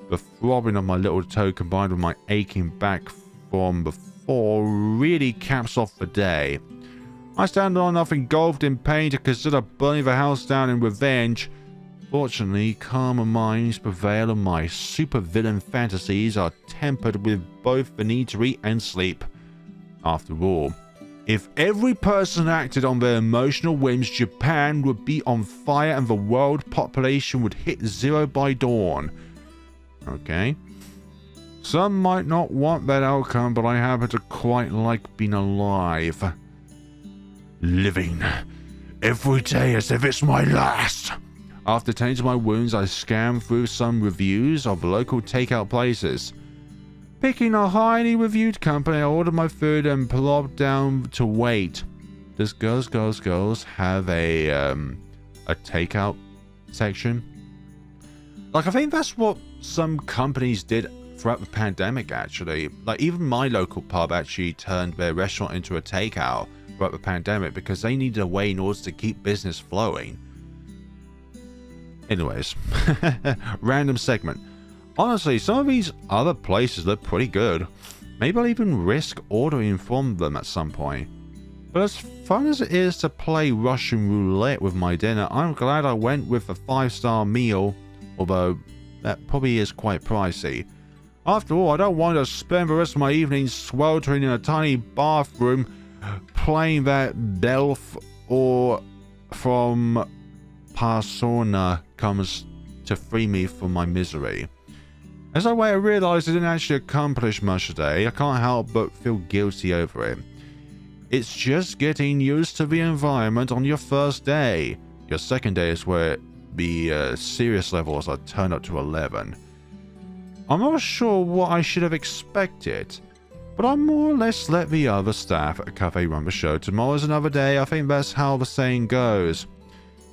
The throbbing of my little toe combined with my aching back from before really caps off the day. I stand long enough engulfed in pain to consider burning the house down in revenge. Fortunately, calmer minds prevail and my supervillain fantasies are tempered with both the need to eat and sleep. After all, if every person acted on their emotional whims, Japan would be on fire and the world population would hit zero by dawn. Okay. Some might not want that outcome, but I happen to quite like being alive. Living every day as if it's my last. After tending to my wounds, I scanned through some reviews of local takeout places. Picking a highly reviewed company, I ordered my food and plopped down to wait. Does girls have a takeout section? Like, I think that's what some companies did throughout the pandemic, actually. Like, even my local pub actually turned their restaurant into a takeout throughout the pandemic because they needed a way in order to keep business flowing. Anyways, random segment. Honestly, some of these other places look pretty good. Maybe I'll even risk ordering from them at some point. But as fun as it is to play Russian roulette with my dinner, I'm glad I went with a 5-star meal, although that probably is quite pricey. After all, I don't want to spend the rest of my evening sweltering in a tiny bathroom playing that Belf or from Persona comes to free me from my misery. As I wait, I realise I didn't actually accomplish much today. I can't help but feel guilty over it. It's just getting used to the environment on your first day. Your second day is where the serious levels are turned up to 11. I'm not sure what I should have expected, but I more or less let the other staff at Café run the show. Tomorrow's another day. I think that's how the saying goes.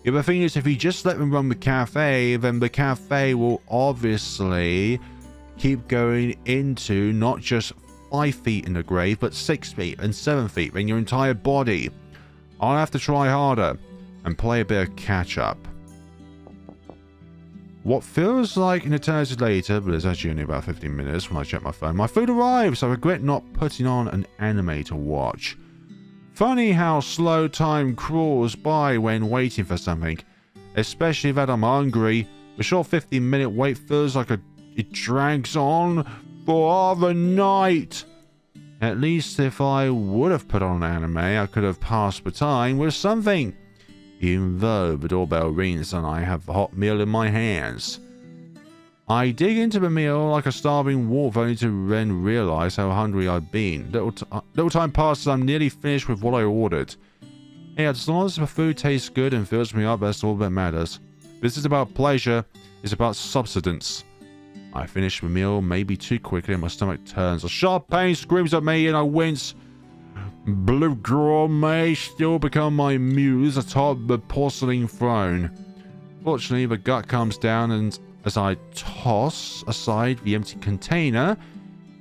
Yeah, the thing is, if you just let them run the cafe, then the cafe will obviously keep going into not just 5 feet in the grave, but 6 feet and 7 feet in your entire body. I'll have to try harder and play a bit of catch-up. What feels like an eternity later, but it's actually only about 15 minutes when I check my phone, my food arrives. I regret not putting on an anime to watch. Funny how slow time crawls by when waiting for something, especially that I'm hungry. The short 15-minute wait feels like it drags on for the night. At least if I would have put on an anime, I could have passed the time with something. Even though the doorbell rings and I have the hot meal in my hands. I dig into the meal like a starving wolf, only to then realize how hungry I've been. Little time passes, I'm nearly finished with what I ordered. Hey, as long as the food tastes good and fills me up, that's all that matters. This is about pleasure, it's about subsistence. I finish the meal maybe too quickly and my stomach turns. A sharp pain screams at me and I wince. Blue girl may still become my muse atop the porcelain throne. Fortunately, the gut comes down and as I toss aside the empty container,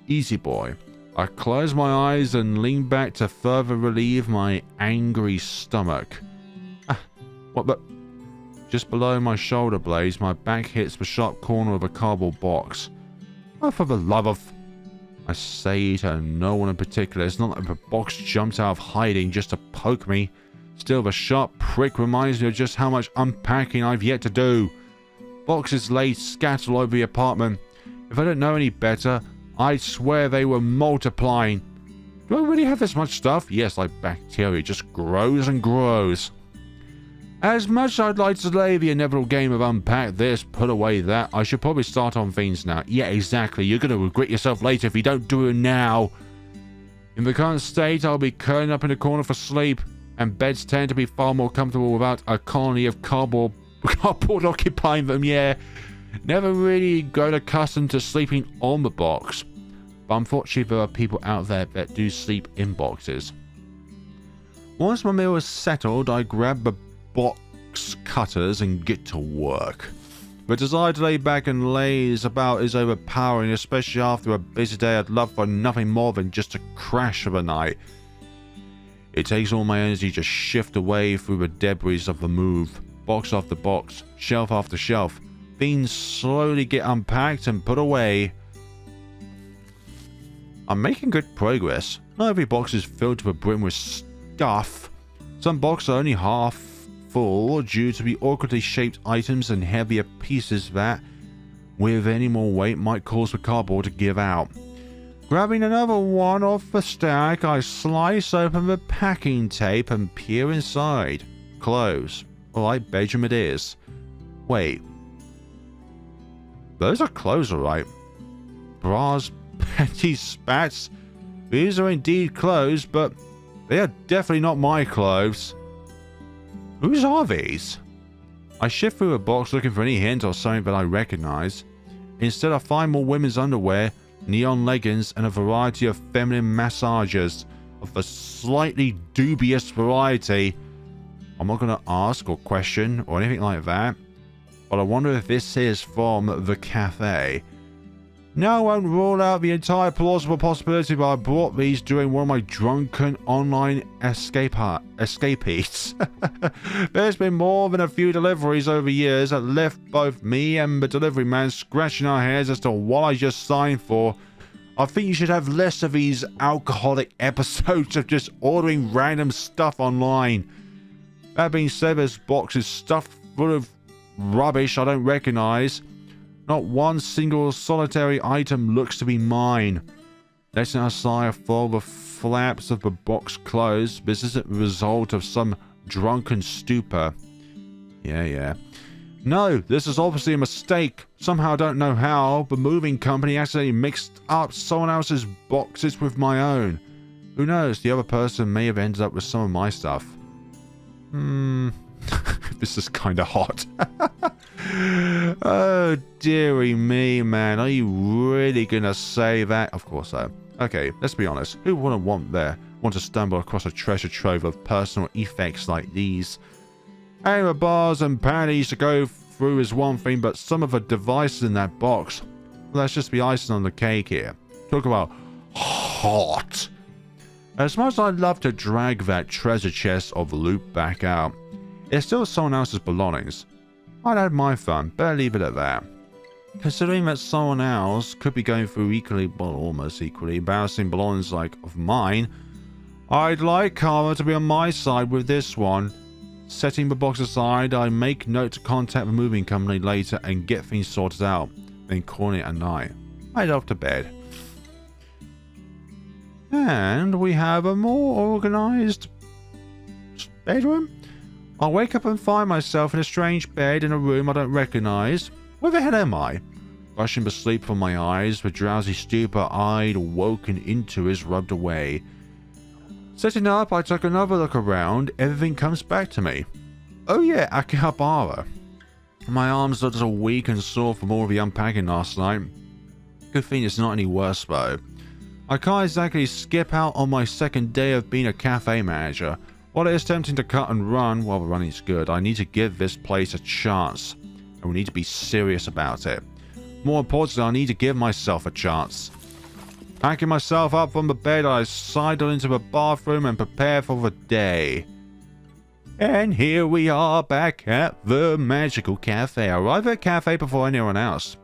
easy boy. I close my eyes and lean back to further relieve my angry stomach. What the? Just below my shoulder blades, my back hits the sharp corner of a cardboard box. Oh, for the love of... I say to no one in particular. It's not like the box jumped out of hiding just to poke me. Still, the sharp prick reminds me of just how much unpacking I've yet to do. Boxes lay scattered all over the apartment. If I didn't know any better, I'd swear they were multiplying. Do I really have this much stuff? Yes, like bacteria, it just grows and grows. As much as I'd like to play the inevitable game of unpack this, put away that, I should probably start on things now. Yeah, exactly. You're going to regret yourself later if you don't do it now. In the current state, I'll be curling up in a corner for sleep, and beds tend to be far more comfortable without a colony of cardboard occupying them, yeah. Never really grown accustomed to sleeping on the box. But unfortunately, there are people out there that do sleep in boxes. Once my meal is settled, I grab the box cutters and get to work. The desire to lay back and laze about is overpowering, especially after a busy day. I'd love for nothing more than just to crash for the night. It takes all my energy to shift away through the debris of the move. Box after box, shelf after shelf. Things slowly get unpacked and put away. I'm making good progress. Not every box is filled to the brim with stuff. Some boxes are only half full due to the awkwardly shaped items and heavier pieces that, with any more weight, might cause the cardboard to give out. Grabbing another one off the stack, I slice open the packing tape and peer inside. Clothes. Alright, bedroom it is. Wait. Those are clothes, alright. Bras, panties, spats. These are indeed clothes, but they are definitely not my clothes. Whose are these? I shift through a box looking for any hint or something that I recognize. Instead, I find more women's underwear, neon leggings, and a variety of feminine massagers of a slightly dubious variety. I'm not going to ask or question or anything like that, but I wonder if this is from the Café. No, I won't rule out the entire plausible possibility, but I bought these during one of my drunken online escapades. There's been more than a few deliveries over the years that left both me and the delivery man scratching our heads as to what I just signed for. I think you should have less of these alcoholic episodes of just ordering random stuff online. That being said, this box is stuffed full of rubbish I don't recognize. Not one single solitary item looks to be mine. Letting out a sigh, I follow the flaps of the box closed. This isn't the result of some drunken stupor. Yeah. No, this is obviously a mistake. Somehow, I don't know how, the moving company accidentally mixed up someone else's boxes with my own. Who knows, the other person may have ended up with some of my stuff. This is kind of hot. Oh, dearie me, man. Are you really gonna say that? Of course so. Okay, let's be honest. Who wouldn't want to stumble across a treasure trove of personal effects like these? And the bars and panties to go through is one thing, but some of the devices in that box, let's just be icing on the cake here. Talk about hot. As much as I'd love to drag that treasure chest of loot back out, it's still someone else's belongings. I'd had my fun, better leave it at that. Considering that someone else could be going through equally, well, almost equally embarrassing belongings of mine, I'd like karma to be on my side with this one. Setting the box aside, I make note to contact the moving company later and get things sorted out, then calling it a night. I head off to bed. And we have a more organized bedroom. I wake up and find myself in a strange bed in a room I don't recognize. Where the hell am I? Brushing the sleep from my eyes, the drowsy stupor I'd woken into is rubbed away. Sitting up, I took another look around. Everything comes back to me. Oh yeah, Akihabara. My arms looked all weak and sore from all the unpacking last night. Good thing it's not any worse though. I can't exactly skip out on my second day of being a cafe manager. While it is tempting to cut and run, while the running's good, I need to give this place a chance. And we need to be serious about it. More importantly, I need to give myself a chance. Packing myself up from the bed, I sidle into the bathroom and prepare for the day. And here we are back at the magical cafe. I arrive at cafe before anyone else.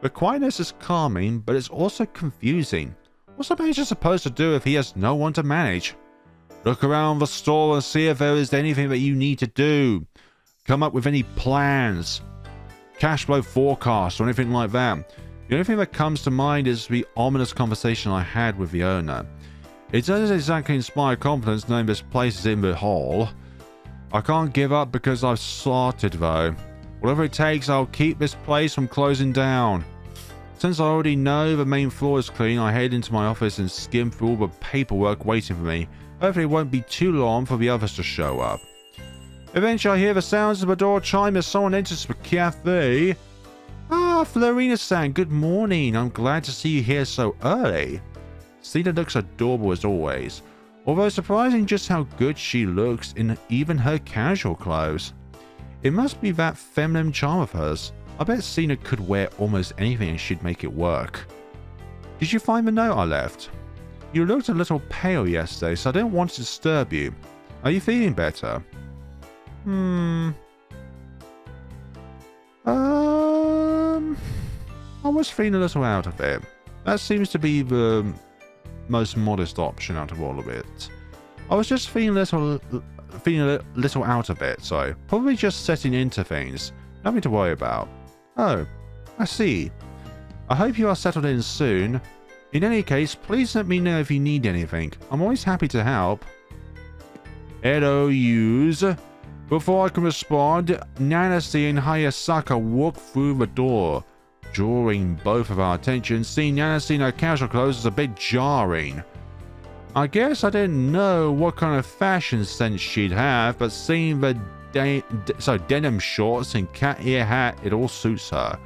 The quietness is calming, but it's also confusing. What's the manager supposed to do if he has no one to manage? Look around the store and see if there is anything that you need to do. Come up with any plans. Cash flow forecast or anything like that. The only thing that comes to mind is the ominous conversation I had with the owner. It doesn't exactly inspire confidence knowing this place is in the hall. I can't give up because I've started though. Whatever it takes, I'll keep this place from closing down. Since I already know the main floor is clean, I head into my office and skim through all the paperwork waiting for me. Hopefully it won't be too long for the others to show up. Eventually I hear the sounds of the door chime as someone enters the cafe. Ah, Florina-san, good morning. I'm glad to see you here so early. Cena looks adorable as always, although surprising just how good she looks in even her casual clothes. It must be that feminine charm of hers. I bet Cena could wear almost anything and she'd make it work. Did you find the note I left? You looked a little pale yesterday, so I didn't want to disturb you. Are you feeling better? I was feeling a little out of it. That seems to be the most modest option out of all of it. I was just feeling a little out of it, so probably just setting into things. Nothing to worry about. Oh, I see. I hope you are settled in soon. In any case, please let me know if you need anything. I'm always happy to help. Hello, yous. Before I can respond, Nancy and Hayasaka walk through the door. Drawing both of our attention, seeing Nancy in her casual clothes is a bit jarring. I guess I didn't know what kind of fashion sense she'd have, but seeing the denim shorts and cat ear hat, it all suits her.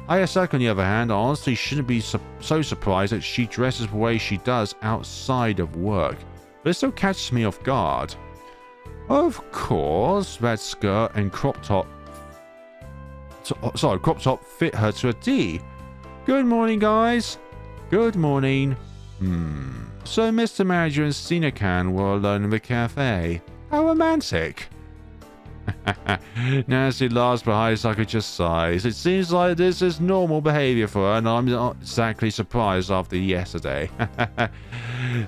Hayasaka, on the other hand, honestly shouldn't be so surprised that she dresses the way she does outside of work, but it still catches me off guard. Of course, that skirt and crop top fit her to a T. Good morning, guys. Good morning. So Mr. Manager and Sinakan were alone in the cafe. How romantic. Nancy laughs, but Hayasaka just sighs. It seems like this is normal behavior for her, and I'm not exactly surprised after yesterday.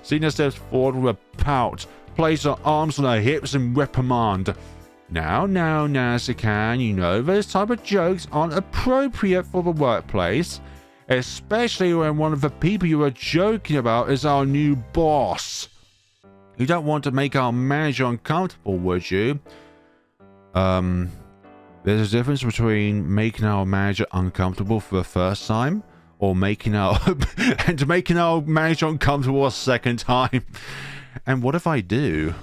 Sina steps forward with a pout, places her arms on her hips and reprimand. Now, Nancy-can, you know those type of jokes aren't appropriate for the workplace, especially when one of the people you are joking about is our new boss. You don't want to make our manager uncomfortable, would you? There's a difference between making our manager uncomfortable for the first time or making our manager uncomfortable a second time. And what if I do?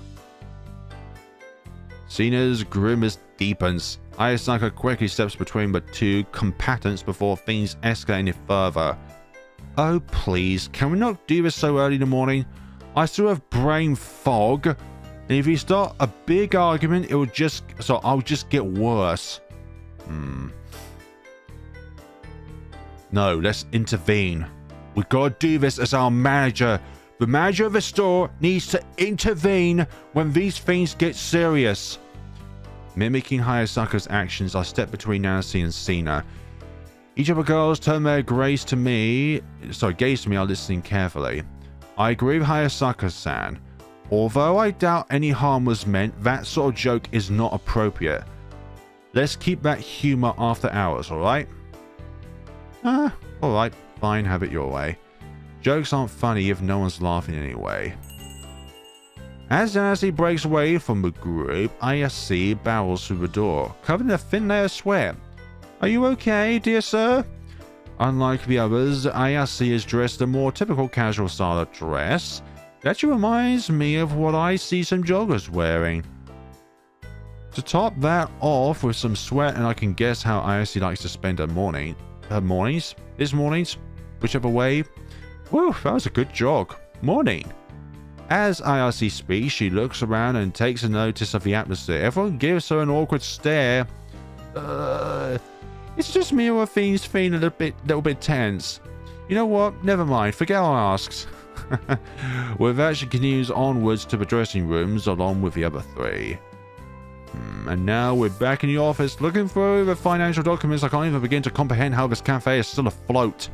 Cena's grimace deepens. Ayasaka quickly steps between the two combatants before things escalate any further. Oh please, can we not do this so early in the morning? I still have brain fog, and if we start a big argument, I'll just get worse. No, let's intervene. We gotta do this as our manager. The manager of the store needs to intervene when these things get serious. Mimicking Hayasaka's actions, I step between Nancy and Sina. Each of the girls turn their gaze to me, are listening carefully. I agree with Hayasaka-san. Although I doubt any harm was meant, that sort of joke is not appropriate. Let's keep that humor after hours, alright? Alright, fine, have it your way. Jokes aren't funny if no one's laughing anyway. As Nancy breaks away from the group, Ayase barrels through the door, covered in a thin layer of sweat. Are you okay, dear sir? Unlike the others, Ayase is dressed in a more typical casual style of dress. That actually reminds me of what I see some joggers wearing. To top that off with some sweat, and I can guess how Ayase likes to spend her mornings, whichever way. Whew, that was a good jog. Morning. As Ayase speaks, she looks around and takes a notice of the atmosphere. Everyone gives her an awkward stare. It's just me or things feeling a little bit tense. You know what? Never mind. Forget I asked. With that, she continues onwards to the dressing rooms along with the other three. And now we're back in the office looking through the financial documents. I can't even begin to comprehend how this cafe is still afloat.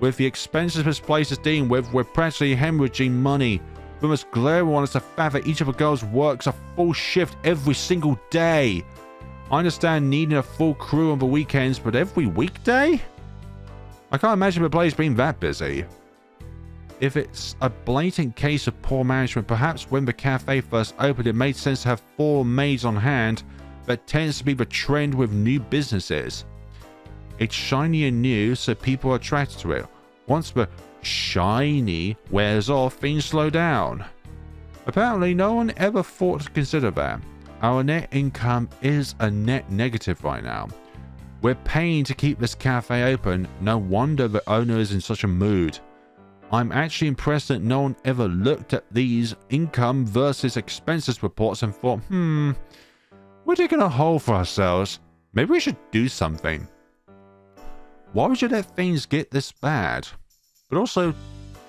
With the expenses this place is dealing with, we're practically hemorrhaging money. The most glaring one is the fact that each of the girls works a full shift every single day. I understand needing a full crew on the weekends, but every weekday? I can't imagine the place being that busy. If it's a blatant case of poor management, perhaps when the cafe first opened it made sense to have 4 maids on hand. That tends to be the trend with new businesses. It's shiny and new, so people are attracted to it. Once the shiny wears off, things slow down. Apparently, no one ever thought to consider that. Our net income is a net negative right now. We're paying to keep this cafe open. No wonder the owner is in such a mood. I'm actually impressed that no one ever looked at these income versus expenses reports and thought, we're digging a hole for ourselves. Maybe we should do something. Why would you let things get this bad? But also,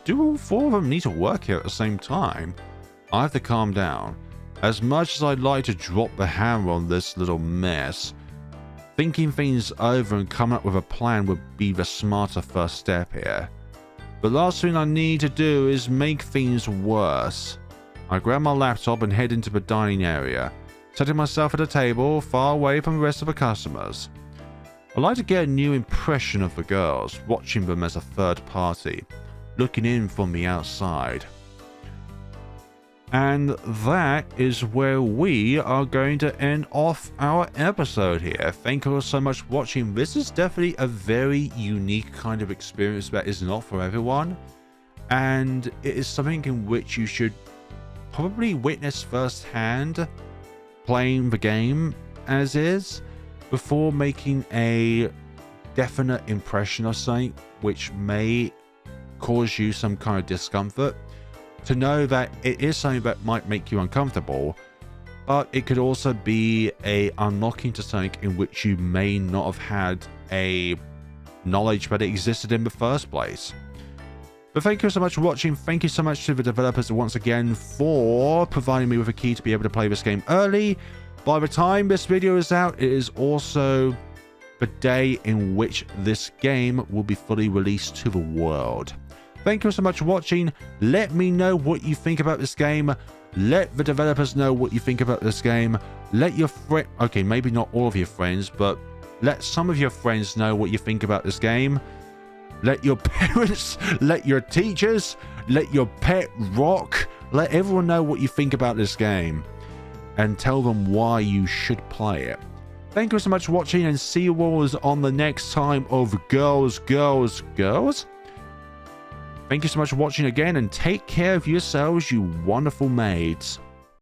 do all 4 of them need to work here at the same time? I have to calm down. As much as I'd like to drop the hammer on this little mess, thinking things over and coming up with a plan would be the smarter first step here. The last thing I need to do is make things worse. I grab my laptop and head into the dining area, setting myself at a table far away from the rest of the customers. I like to get a new impression of the girls, watching them as a third party, looking in from the outside. And that is where we are going to end off our episode here. Thank you all so much for watching. This is definitely a very unique kind of experience that is not for everyone. And it is something in which you should probably witness firsthand playing the game as is, before making a definite impression of something which may cause you some kind of discomfort. To know that it is something that might make you uncomfortable, but it could also be a unlocking to something in which you may not have had a knowledge that it existed in the first place. But thank you so much for watching. Thank you so much to the developers once again for providing me with a key to be able to play this game early. By the time this video is out, it is also the day in which this game will be fully released to the world. Thank you so much for watching. Let me know what you think about this game. Let the developers know what you think about this game. Let your friend, okay, maybe not all of your friends, but let some of your friends know what you think about this game. Let your parents, let your teachers, let your pet rock, let everyone know what you think about this game. And tell them why you should play it. Thank you so much for watching, and see you all on the next time of Girls, Girls, Girls. Thank you so much for watching again, and take care of yourselves, you wonderful maids.